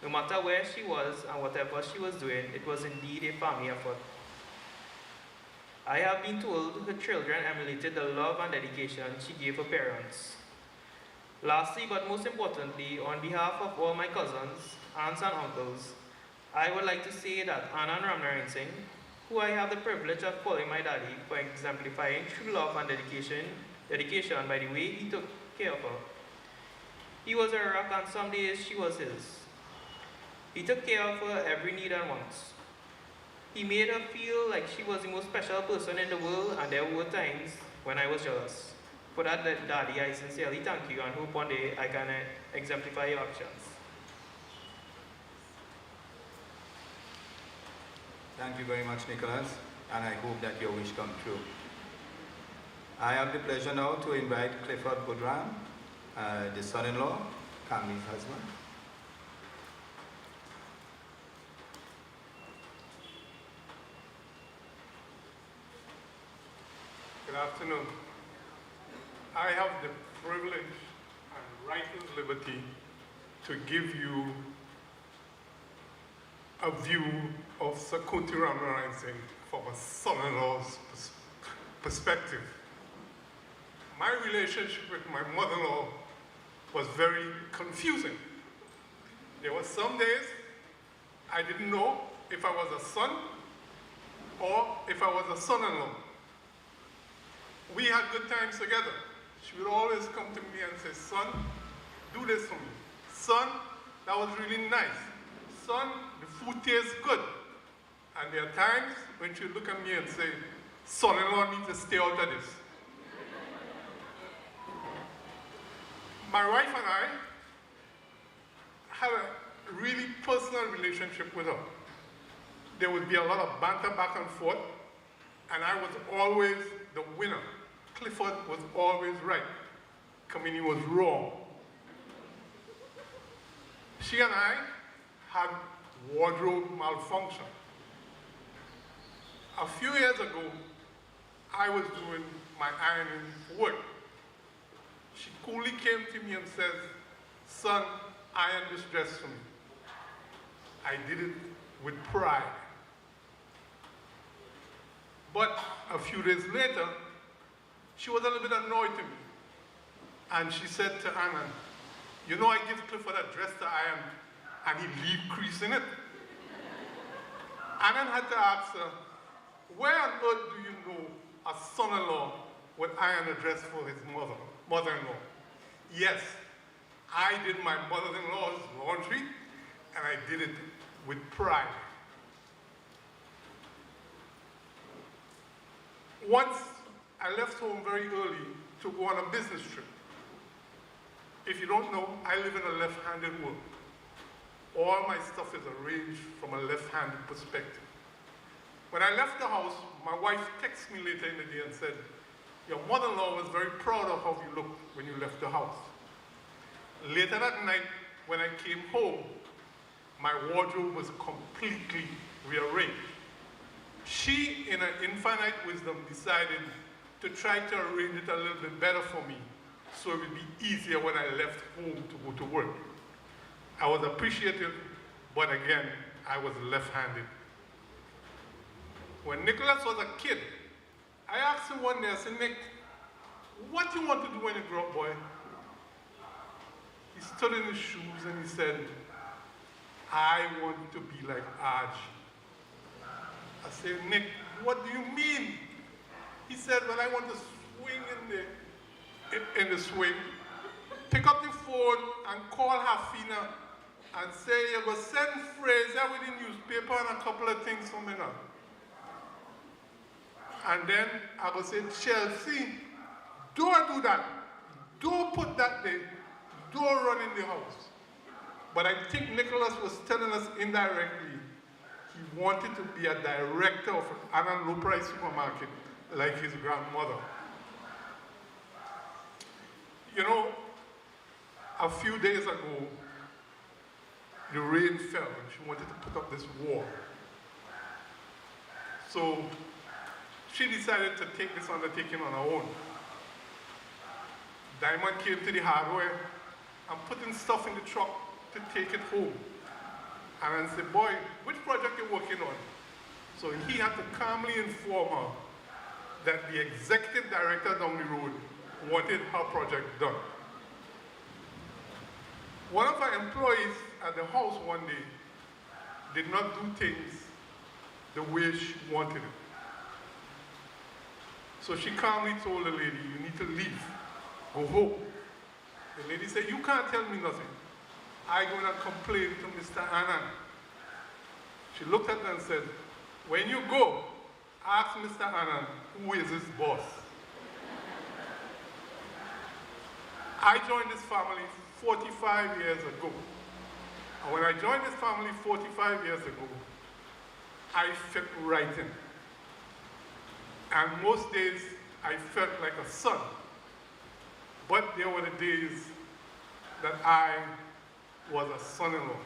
Speaker 11: No matter where she was and whatever she was doing, it was indeed a family effort. I have been told her children emulated the love and dedication she gave her parents. Lastly, but most importantly, on behalf of all my cousins, aunts and uncles, I would like to say that Anand Ramnarine Singh, who I have the privilege of calling my daddy for exemplifying true love and dedication by the way he took care of her. He was her rock and some days she was his. He took care of her every need and wants. He made her feel like she was the most special person in the world, and there were times when I was jealous. For that, Daddy, I sincerely thank you and hope one day I can exemplify your actions.
Speaker 4: Thank you very much, Nicholas, and I hope that your wish comes true. I have the pleasure now to invite Clifford Goodram, the son-in-law, Camille's husband.
Speaker 12: Good afternoon. I have the privilege and righteous liberty to give you a view of Sakunti Ramnarine Singh from a son-in-law's perspective. My relationship with my mother-in-law was very confusing. There were some days I didn't know if I was a son or if I was a son-in-law. We had good times together. She would always come to me and say, son, do this for me. Son, that was really nice. Son, the food tastes good. And there are times when she would look at me and say, son-in-law needs to stay out of this. My wife and I had a really personal relationship with her. There would be a lot of banter back and forth, and I was always the winner. Clifford was always right. Kamini was wrong. She and I had wardrobe malfunction. A few years ago, I was doing my ironing work. She coolly came to me and said, son, iron this dress for me. I did it with pride. But a few days later, she was a little bit annoyed to me. And she said to Anna, you know I give Clifford a dress to iron and he leave crease in it. Anna had to ask her, where on earth do you know a son-in-law would iron a dress for his mother-in-law? Yes, I did my mother-in-law's laundry and I did it with pride. Once, I left home very early to go on a business trip. If you don't know, I live in a left-handed world. all my stuff is arranged from a left-handed perspective. When I left the house, my wife texted me later in the day and said, your mother-in-law was very proud of how you looked when you left the house. Later that night, when I came home, my wardrobe was completely rearranged. She, in her infinite wisdom, decided to try to arrange it a little bit better for me so it would be easier when I left home to go to work. I was appreciative, but again, I was left-handed. When Nicholas was a kid, I asked him one day, I said, Nick, what do you want to do when you grow up, boy? He stood in his shoes and he said, I want to be like Archie. I said, Nick, what do you mean? He said, well, I want to swing in the swing, pick up the phone and call Hafina and say, you will send Fraser with the newspaper and a couple of things for me now. And then I will say, Chelsea, don't do that. Don't put that there. Don't run in the house. But I think Nicholas was telling us indirectly he wanted to be a director of an low-price supermarket like his grandmother. You know, a few days ago, the rain fell and she wanted to put up this wall. So she decided to take this undertaking on her own. Diamond came to the hardware and putting stuff in the truck to take it home. And I said, boy, which project are you working on? So he had to calmly inform her that the executive director down the road wanted her project done. One of our employees at the house one day did not do things the way she wanted it. So she calmly told the lady, you need to leave, go home. The lady said, you can't tell me nothing. I'm going to complain to Mr. Annan. She looked at her and said, when you go, ask Mr. Annan, who is his boss? I joined this family 45 years ago. And when I joined this family 45 years ago, I fit right in. And most days, I felt like a son. But there were the days that I was a son-in-law.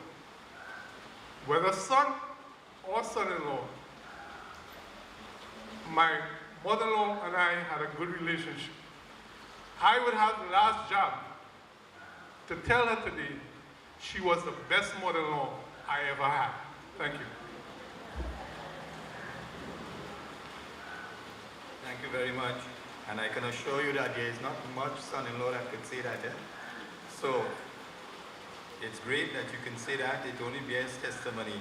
Speaker 12: Whether son or son-in-law, my mother-in-law and I had a good relationship. I would have the last job to tell her today she was the best mother-in-law I ever had. Thank you.
Speaker 4: Thank you very much. And I can assure you that there is not much son-in-law that could say that. So, it's great that you can say that. It only bears testimony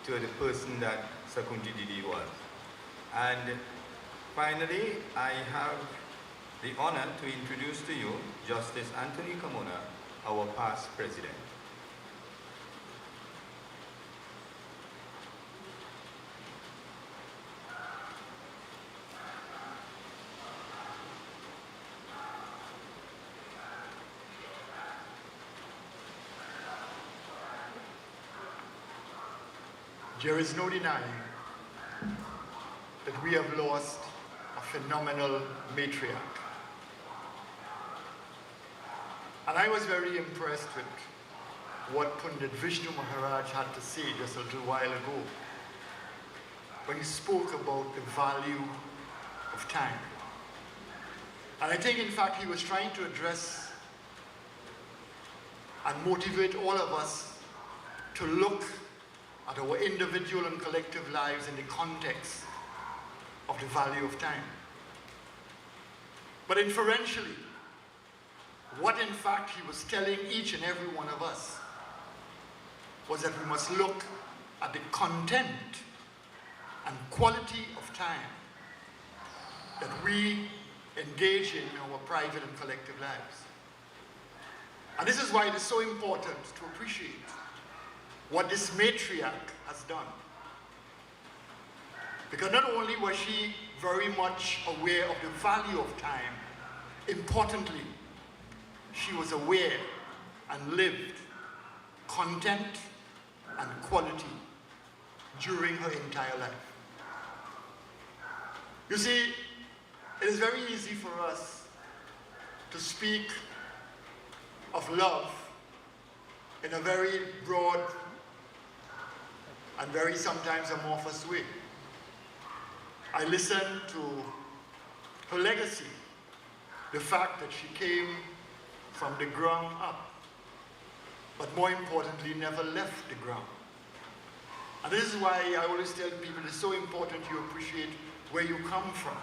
Speaker 4: to the person that Sakunti Didi was. And finally, I have the honor to introduce to you Justice Anthony Kamona, our past president.
Speaker 13: There is no denying that we have lost a phenomenal matriarch. And I was very impressed with what Pundit Vishnu Maharaj had to say just a little while ago when he spoke about the value of time. And I think, in fact, he was trying to address and motivate all of us to look at our individual and collective lives in the context of the value of time. But inferentially, what in fact he was telling each and every one of us was that we must look at the content and quality of time that we engage in our private and collective lives. And this is why it is so important to appreciate what this matriarch has done. Because not only was she very much aware of the value of time, importantly, she was aware and lived content quality during her entire life. You see, it is very easy for us to speak of love in a very broad and very sometimes amorphous way. I listened to her legacy, the fact that she came from the ground up, but more importantly, never left the ground. And this is why I always tell people it's so important you appreciate where you come from.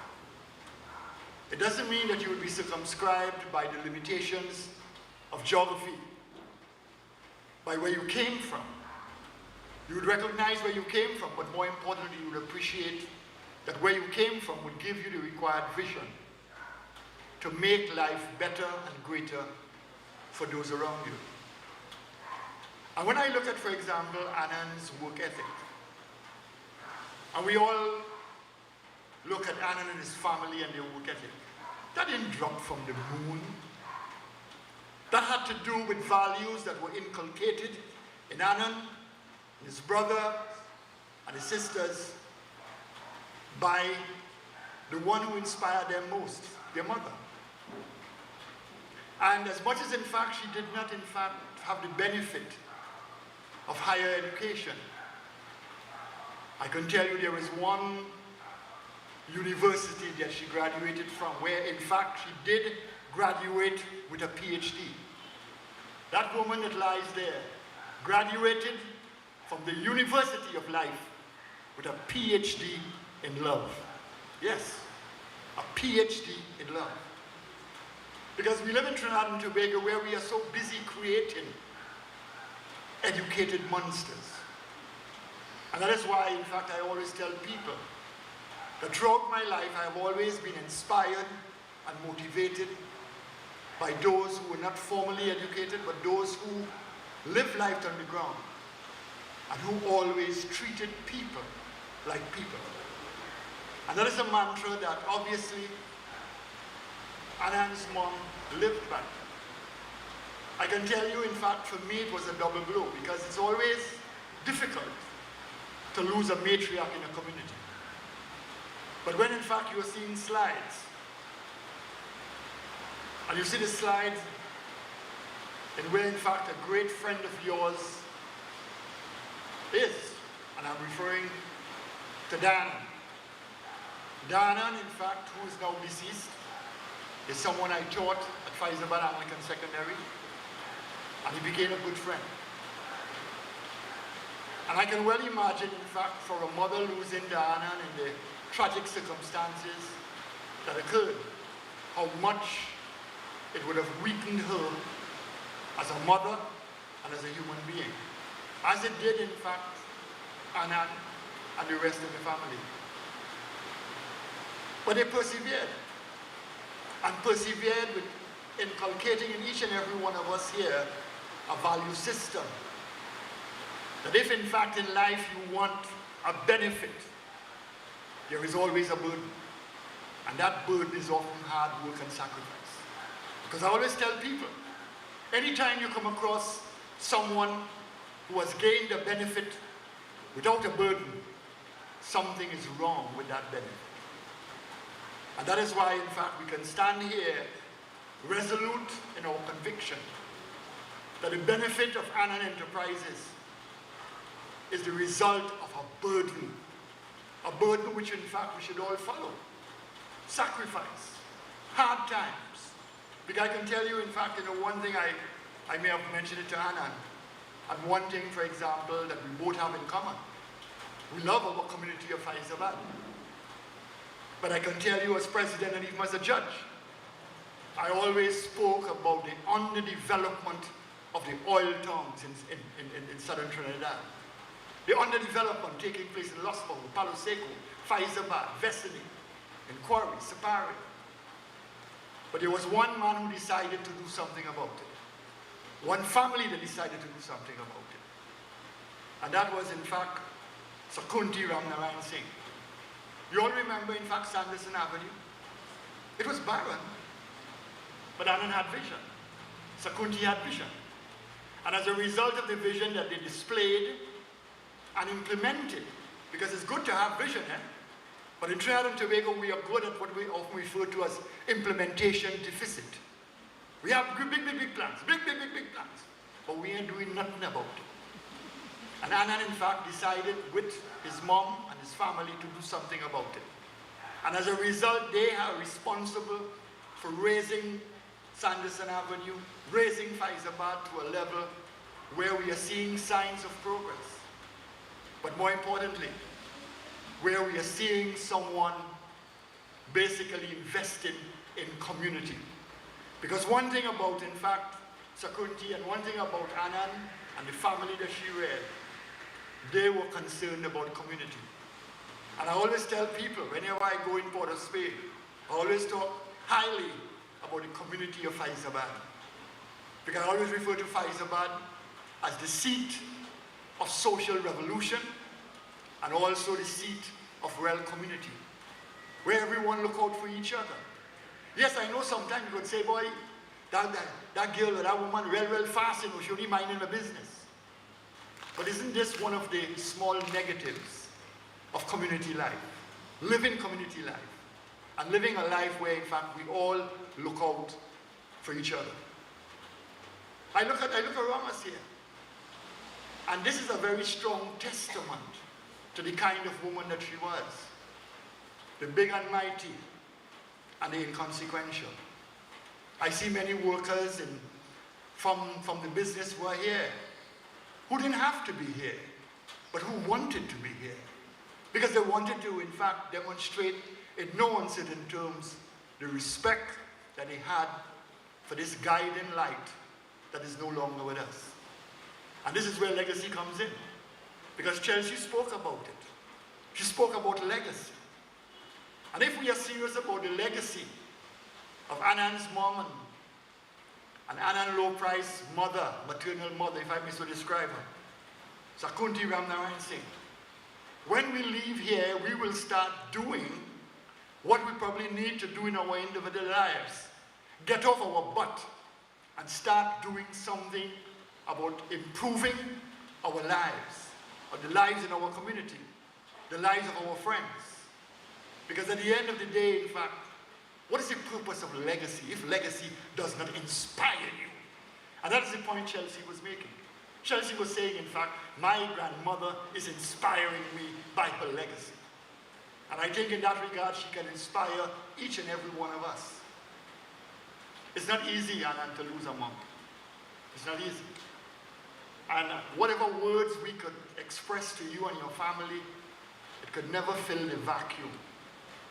Speaker 13: It doesn't mean that you will be circumscribed by the limitations of geography, by where you came from. You would recognize where you came from, but more importantly, you would appreciate that where you came from would give you the required vision to make life better and greater for those around you. And when I look at, for example, Anand's work ethic, and we all look at Anand and his family and their work ethic, that didn't drop from the moon. That had to do with values that were inculcated in Anand, his brother, and his sisters by the one who inspired them most, their mother. And as much as in fact she did not in fact have the benefit of higher education, I can tell you there is one university that she graduated from where in fact she did graduate with a PhD. That woman that lies there graduated from the University of Life with a PhD in love. Yes, a PhD in love. Because we live in Trinidad and Tobago where we are so busy creating educated monsters. And that is why, in fact, I always tell people that throughout my life I have always been inspired and motivated by those who were not formally educated, but those who live life on the ground and who always treated people like people. And that is a mantra that obviously Anand's mom lived by. I can tell you, in fact, for me it was a double blow because it's always difficult to lose a matriarch in a community. But when in fact you are seeing slides, and you see the slides in where in fact a great friend of yours is, and I'm referring to Dana. Dana, in fact, who is now deceased, is someone I taught at Faizabad Anglican Secondary, and he became a good friend. And I can well imagine, in fact, for a mother losing Dana in the tragic circumstances that occurred, how much it would have weakened her as a mother and as a human being, as it did, in fact, Anand and the rest of the family. But they persevered, and persevered with inculcating in each and every one of us here a value system. That if in fact in life you want a benefit, there is always a burden. And that burden is often hard work and sacrifice. Because I always tell people, anytime you come across someone who has gained a benefit without a burden, something is wrong with that benefit. And that is why, in fact, we can stand here resolute in our conviction that the benefit of Anand Enterprises is the result of a burden which, in fact, we should all follow. Sacrifice, hard times. Because I can tell you, in fact, one thing I may have mentioned it to Anand, and one thing, for example, that we both have in common. We love our community of Faizabad. But I can tell you as president and even as a judge, I always spoke about the underdevelopment of the oil towns in southern Trinidad. The underdevelopment taking place in Los Pongos, Palo Seco, Faizabad, Vesini, in Quarry, Sapari. But there was one man who decided to do something about it. One family that decided to do something about it. And that was, in fact, Sakunti Ramnarine Singh. You all remember, in fact, Sanderson Avenue? It was barren, but Anand had vision. Sakunti had vision. And as a result of the vision that they displayed, and implement it. Because it's good to have vision, but in Trinidad and Tobago, we are good at what we often refer to as implementation deficit. We have big plans, big plans, but we ain't doing nothing about it. And Annan, in fact, decided with his mom and his family to do something about it. And as a result, they are responsible for raising Sanderson Avenue, raising Faizabad to a level where we are seeing signs of progress. But more importantly, where we are seeing someone basically investing in community. Because one thing about, in fact, Sakunti, and one thing about Annan and the family that she reared, they were concerned about community. And I always tell people, whenever I go in Port of Spain, I always talk highly about the community of Faizabad. Because I always refer to Faizabad as the seat of social revolution and also the seat of real community, where everyone look out for each other. Yes, I know sometimes you could say, boy, that girl or that woman real fast, she only minding her business. But isn't this one of the small negatives of community life? Living community life. And living a life where, in fact, we all look out for each other. I look around us here. And this is a very strong testament to the kind of woman that she was. The big and mighty and the inconsequential. I see many workers from the business who are here, who didn't have to be here, but who wanted to be here. Because they wanted to, in fact, demonstrate in no uncertain terms the respect that they had for this guiding light that is no longer with us. And this is where legacy comes in. Because Chelsea spoke about it. She spoke about legacy. And if we are serious about the legacy of Annan's mom and Annan Low-Price mother, maternal mother, if I may so describe her, Sakunti Ramnarine Singh, when we leave here, we will start doing what we probably need to do in our individual lives. Get off our butt and start doing something about improving our lives, or the lives in our community, the lives of our friends. Because at the end of the day, in fact, what is the purpose of legacy if legacy does not inspire you? And that is the point Chelsea was making. Chelsea was saying, in fact, my grandmother is inspiring me by her legacy. And I think in that regard, she can inspire each and every one of us. It's not easy, Annan, to lose a mom. It's not easy. And whatever words we could express to you and your family, it could never fill the vacuum,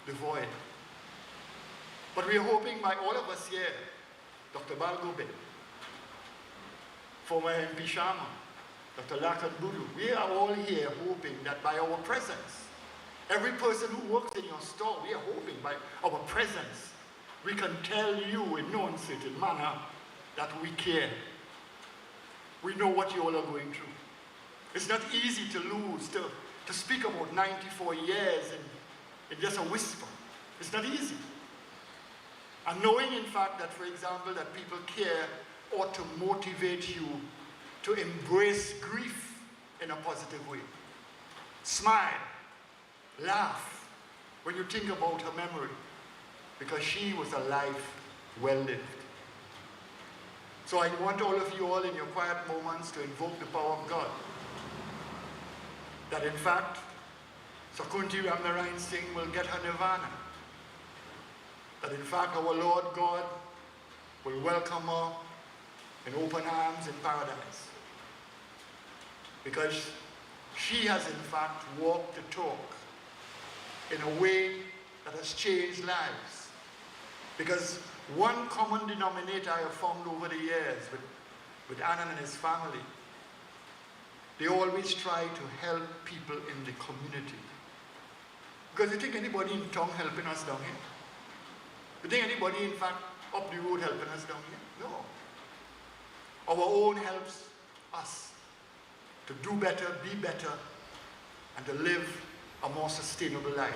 Speaker 13: the void. But we're hoping by all of us here, Dr. Balgobe, former MP Sharma, Dr. Lakan Budu, we are all here hoping that by our presence, every person who works in your store, we are hoping by our presence, we can tell you in no uncertain manner that we care. We know what you all are going through. It's not easy to lose, to speak about 94 years in just a whisper. It's not easy. And knowing, in fact, that, for example, that people care ought to motivate you to embrace grief in a positive way. Smile, laugh when you think about her memory, because she was a life well lived. So I want all of you all in your quiet moments to invoke the power of God. That in fact, Sakunti Ramnarine Singh will get her nirvana. That in fact our Lord God will welcome her in open arms in paradise. Because she has in fact walked the talk in a way that has changed lives. Because one common denominator I have found over the years with Annan and his family, they always try to help people in the community. Because you think anybody in town helping us down here? You think anybody, in fact, up the road helping us down here? No. Our own helps us to do better, be better, and to live a more sustainable life.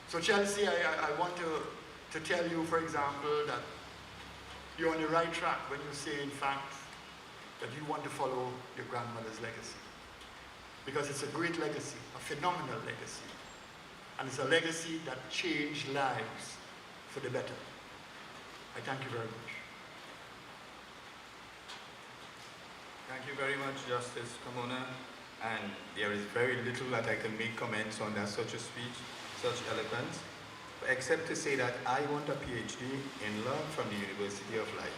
Speaker 13: So Chelsea, I want to tell you, for example, that you're on the right track when you say, in fact, that you want to follow your grandmother's legacy. because it's a great legacy, a phenomenal legacy. And it's a legacy that changed lives for the better. I thank you very much.
Speaker 4: Thank you very much, Justice Kamona. And there is very little that I can make comments on that such a speech, such eloquence, except to say that I want a PhD in law from the University of Life.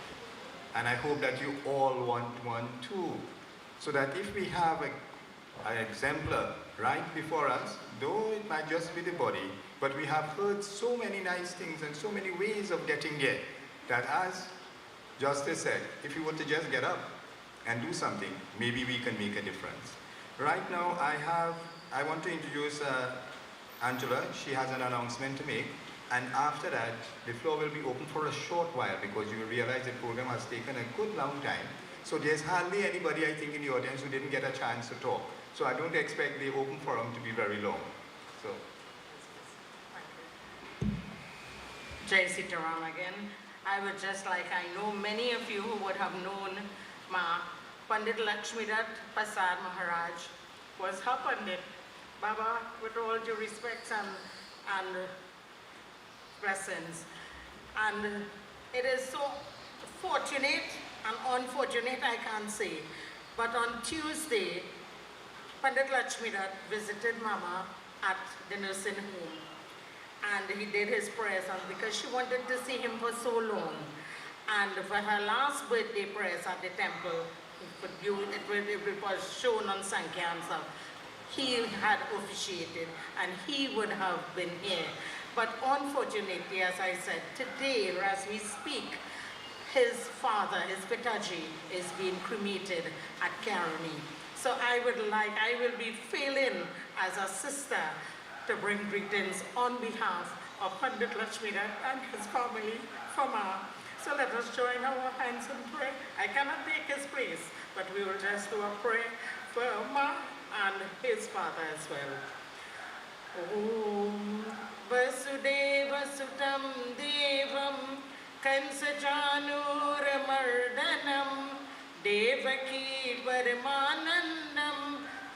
Speaker 4: And I hope that you all want one too. So that if we have an exemplar right before us, though it might just be the body, but we have heard so many nice things and so many ways of getting there, that as Justice said, if you were to just get up and do something, maybe we can make a difference. Right now, I want to introduce Angela. She has an announcement to make. And after that, the floor will be open for a short while because you will realize the program has taken a good long time. So there's hardly anybody, I think, in the audience who didn't get a chance to talk. So I don't expect the open forum to be very long. So.
Speaker 2: Jai Sitaram again. I would just like, I know many of you who would have known Ma Pandit Lakshmidat Prasad Maharaj was her Pandit. Baba, with all due respects and presence. And it is so fortunate and unfortunate, I can't say. But on Tuesday, Pandit Lakshmidat visited Mama at the nursing home. And he did his prayers, and because she wanted to see him for so long. And for her last birthday prayers at the temple, it was shown on Sankyansa. He had officiated and he would have been here. But unfortunately, as I said, today, as we speak, his father, his Pitaji, is being cremated at Karani. So I will be failing as a sister to bring greetings on behalf of Pandit Lakshmidat and his family from her. So let us join our hands and pray. I cannot take his place, but we will just do a prayer for Ma and his father as well. Om Vasudeva Sutam Devam Kansajanur Mardanam Devaki Paramanandam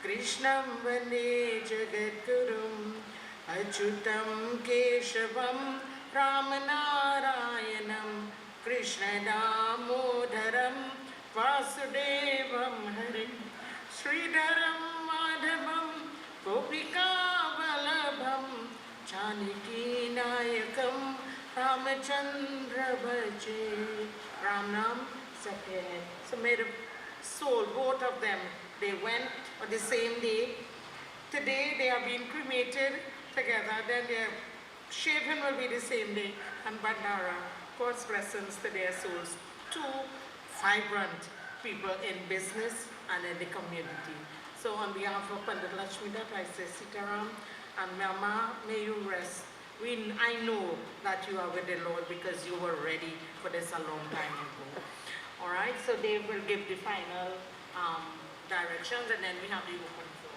Speaker 2: Krishnam Vande Jagadgurum Achutam Keshavam Ramanarayanam Krishna Damodaram Vasudevam Harim Sridharam Madhavam Gopika Valabham Janaki Nayakam Ramachandra Bhaje Ramnam Sakhe. So may the soul, both of them, they went on the same day. Today they are being cremated together, then their shaving will be the same day, and Bandara, God's blessings to their souls. Two vibrant people in business and in the community. So on behalf of Pandit Lakshmidat, I say Sitaram, and Mama, may you rest. I know that you are with the Lord because you were ready for this a long time ago. All right, so they will give the final directions, and then we have the open floor.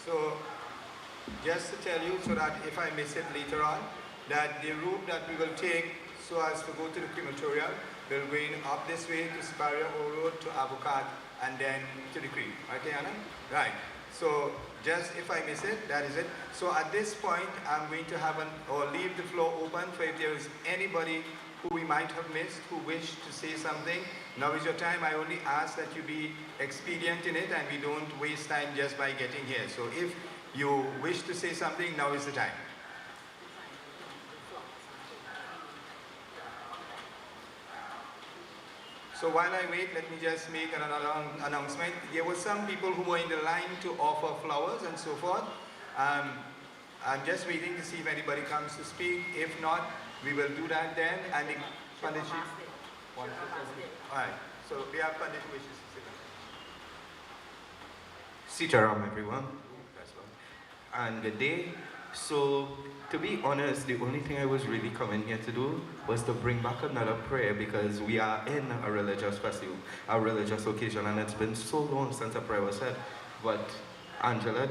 Speaker 4: So, just to tell you so that if I miss it later on, that the route that we will take so as to go to the crematorium will go in up this way to Sparia Road to Avocat and then to the creek. Okay, Anna? Right. So, just if I miss it, that is it. So at this point, I'm going to have leave the floor open for if there is anybody who we might have missed, who wish to say something. Now is your time. I only ask that you be expedient in it and we don't waste time just by getting here. So if you wish to say something, now is the time. So while I wait, let me just make an announcement. There were some people who were in the line to offer flowers and so forth. I'm just waiting to see if anybody comes to speak. If not, we will do that then. And the Panditji. All right. So we have Pandit who wishes to say that.
Speaker 14: Sitaram, everyone. And good day. So, to be honest, the only thing I was really coming here to do was to bring back another prayer because we are in a religious festival, a religious occasion, and it's been so long since a prayer was said. But Angela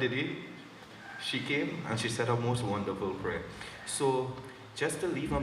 Speaker 14: she came and she said a most wonderful prayer. So, just to leave a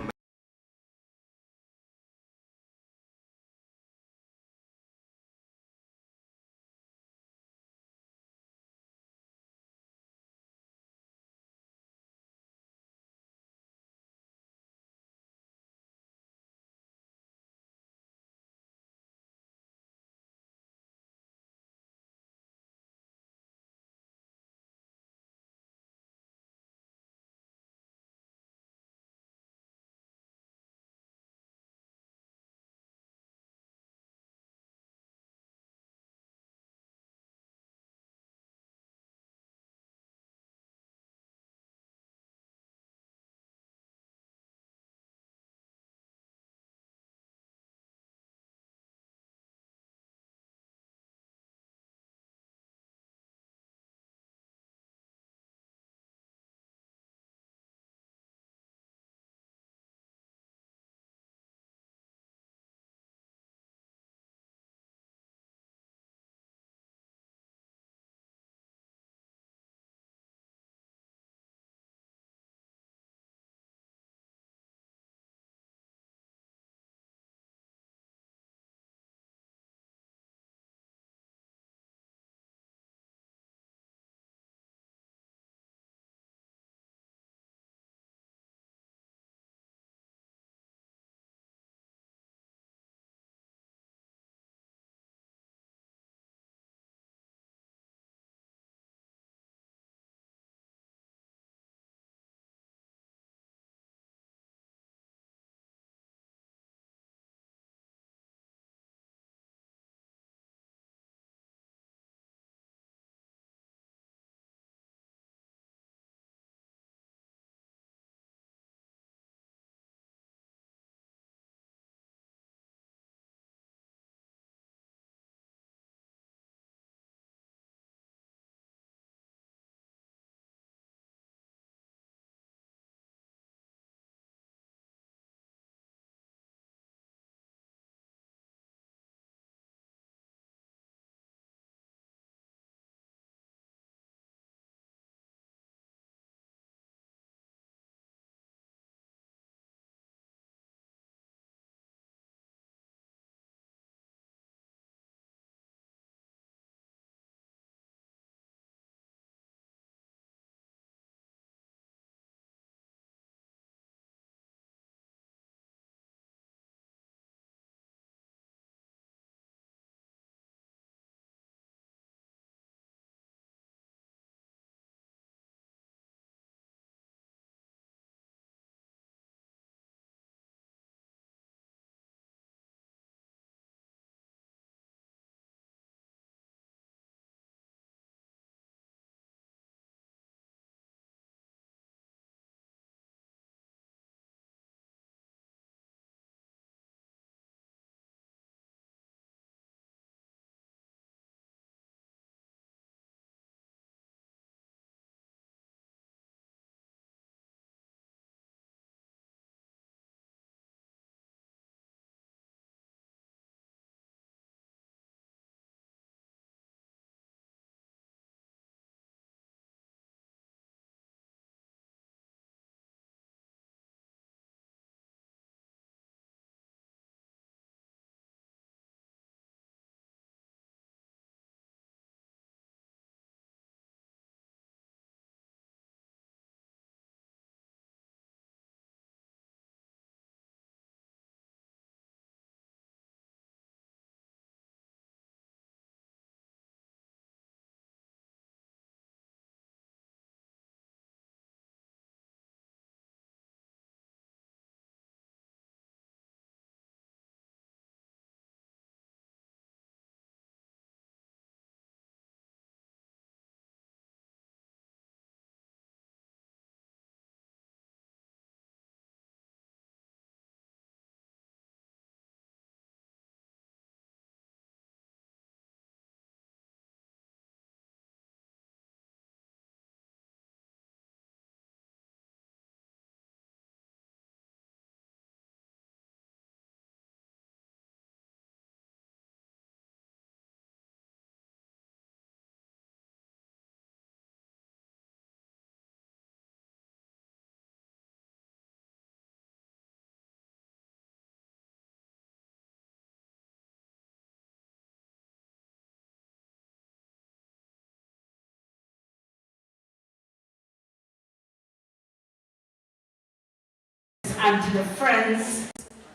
Speaker 15: and to the friends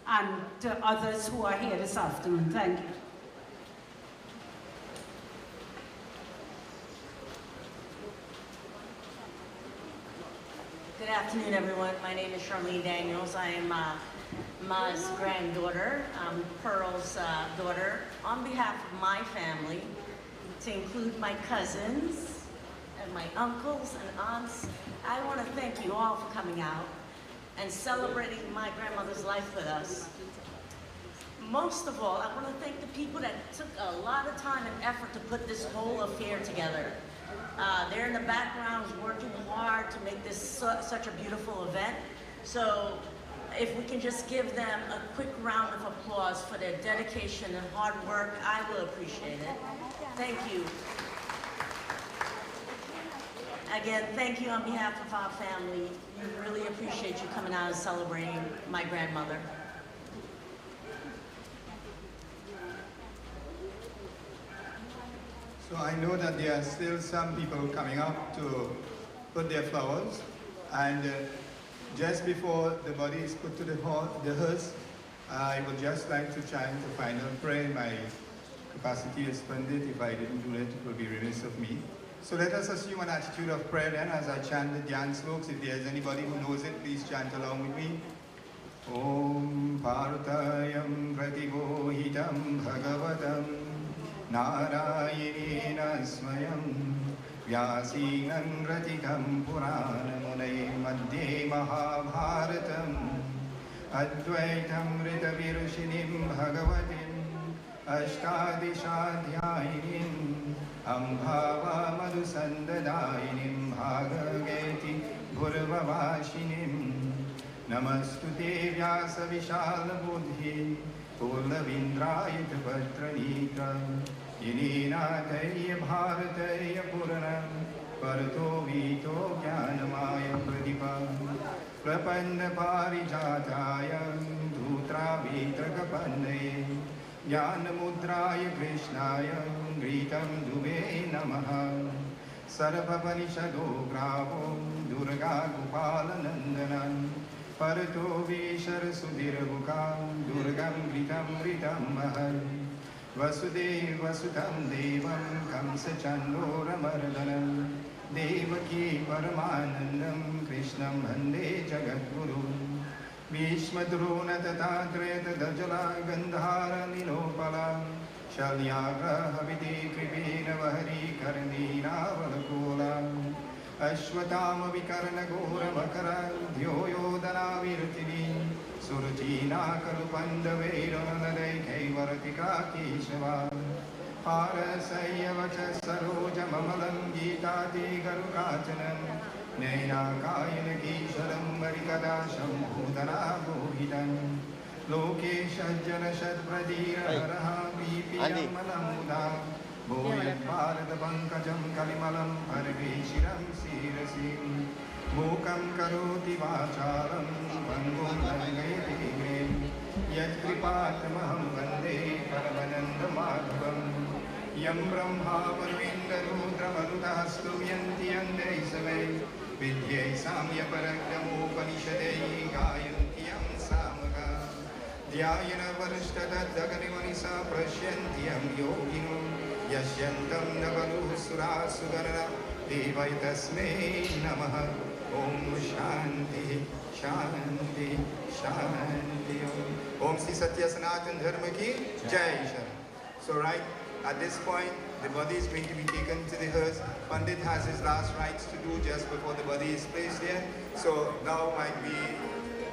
Speaker 15: and to others who are here this afternoon. Thank you.
Speaker 16: Good afternoon, everyone. My name is Charlene Daniels. I am Ma's granddaughter, Pearl's daughter. On behalf of my family, to include my cousins and my uncles and aunts, I want to thank you all for coming out and celebrating my grandmother's life with us. Most of all, I want to thank the people that took a lot of time and effort to put this whole affair together. They're in the background working hard to make this such a beautiful event. So if we can just give them a quick round of applause for their dedication and hard work, I will appreciate it. Thank you. Again, thank you on behalf of our family. We really appreciate you coming out and celebrating my grandmother.
Speaker 4: So I know that there are still some people coming up to put their flowers, and just before the body is put to the hearse, I would just like to chant a final prayer. My capacity is funded. If I didn't do it, it would be remiss of me. So let us assume an attitude of prayer then as I chant the Dhyan slokes. If there is anybody who knows it, please chant along with me. Om Partayam Pratibohitam Bhagavatam Narayinena Swayam Vyasinam Ratikam Puranamunai Madhye Mahabharatam Advaitam Ritavirushinim Bhagavatim Ashtadishadhyayinim Ambhava Madhusandadayinim Bhagaveti Bhurvavashinim Namastute Vyasa Vishala Buddhi Purnavindrayita Patranitra Yeninataya Bharataya Puranam Parato Vito Jnanamaya Pradipam Prapanda Parijataya Dutra Vitrakapandaye Jnanamudraya Krishnaya Gritam Dube Namaha Sarvapanishado Gravo Durga Gopala Nandanam Parato Vishar Sudirabhukam Durgam Gritam Gritam Mahal Vasudev Vasutam Devam Kamsa Chandora Mardanam Devaki Paramanandam Krishnam Bhande Jagadguru Vishmadrona Tatatreta Dajala Gandhara Ninopala Shalyagra Havide Kripena Vahari Karnina Valakola Ashwatama Vikarana Gora Makara Dhyoyodana Virtini Surjina Kalupanda Vedana Dai Varatika Keshava Parasaya Vacha Saroja Mamalam Gitati Garukachanam Nena Kayana Kisharam Marikadasham Bhutana Bhuhidan Loke Shajjana Shadpradira Haraha Bipiyam Malamuda Boyat Bharata Pankajam Kalimalam Parveshiram Sirasim Mukam Karoti Vacharam Bangom Rangayati Grim Yat Kripatamaham Vande Paramananda Madhavam Yam Brahma Varvinda Rudra Marudastu Yanti Ande Isave Vidyai Samya Parakramo Panishadei Gayanti Yam Samaga Dhyayana Varishtada Daganevanisa Prashyanti Yam Yoginum Yashyantam Navalu Sura Sugarana Devaitasme Namaha Om Shanti Shanti Shanti Om Sri Satya Sanatan Dharma Ki Jai Sharan. So right at this point, the body is going to be taken to the hearse. Pandit has his last rites to do just before the body is placed there. So now might be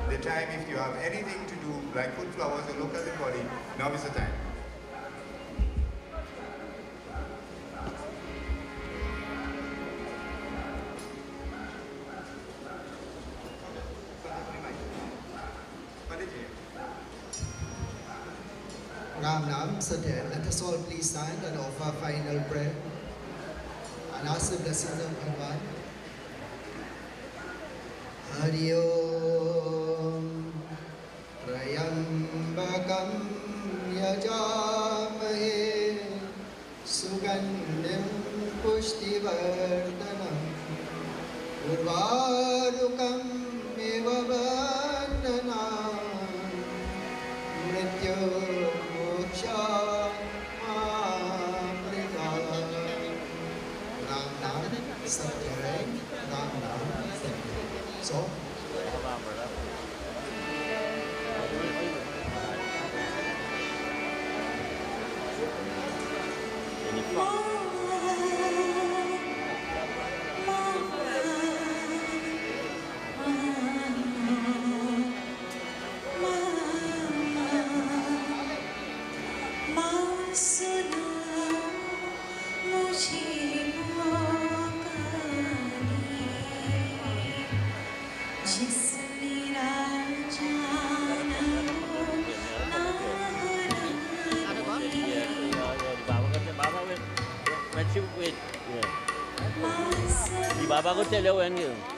Speaker 4: the time, if you have anything to do, like put flowers and look at the body, now is the time.
Speaker 3: Ramnarine, so then let us all please stand and offer final prayer and ask the blessings of Bhagavan. Hari Om Trayambakam Yajamahe Sugandhim Pushtivardhanam Urvarukam Eva
Speaker 17: Di baba ko tell you when you.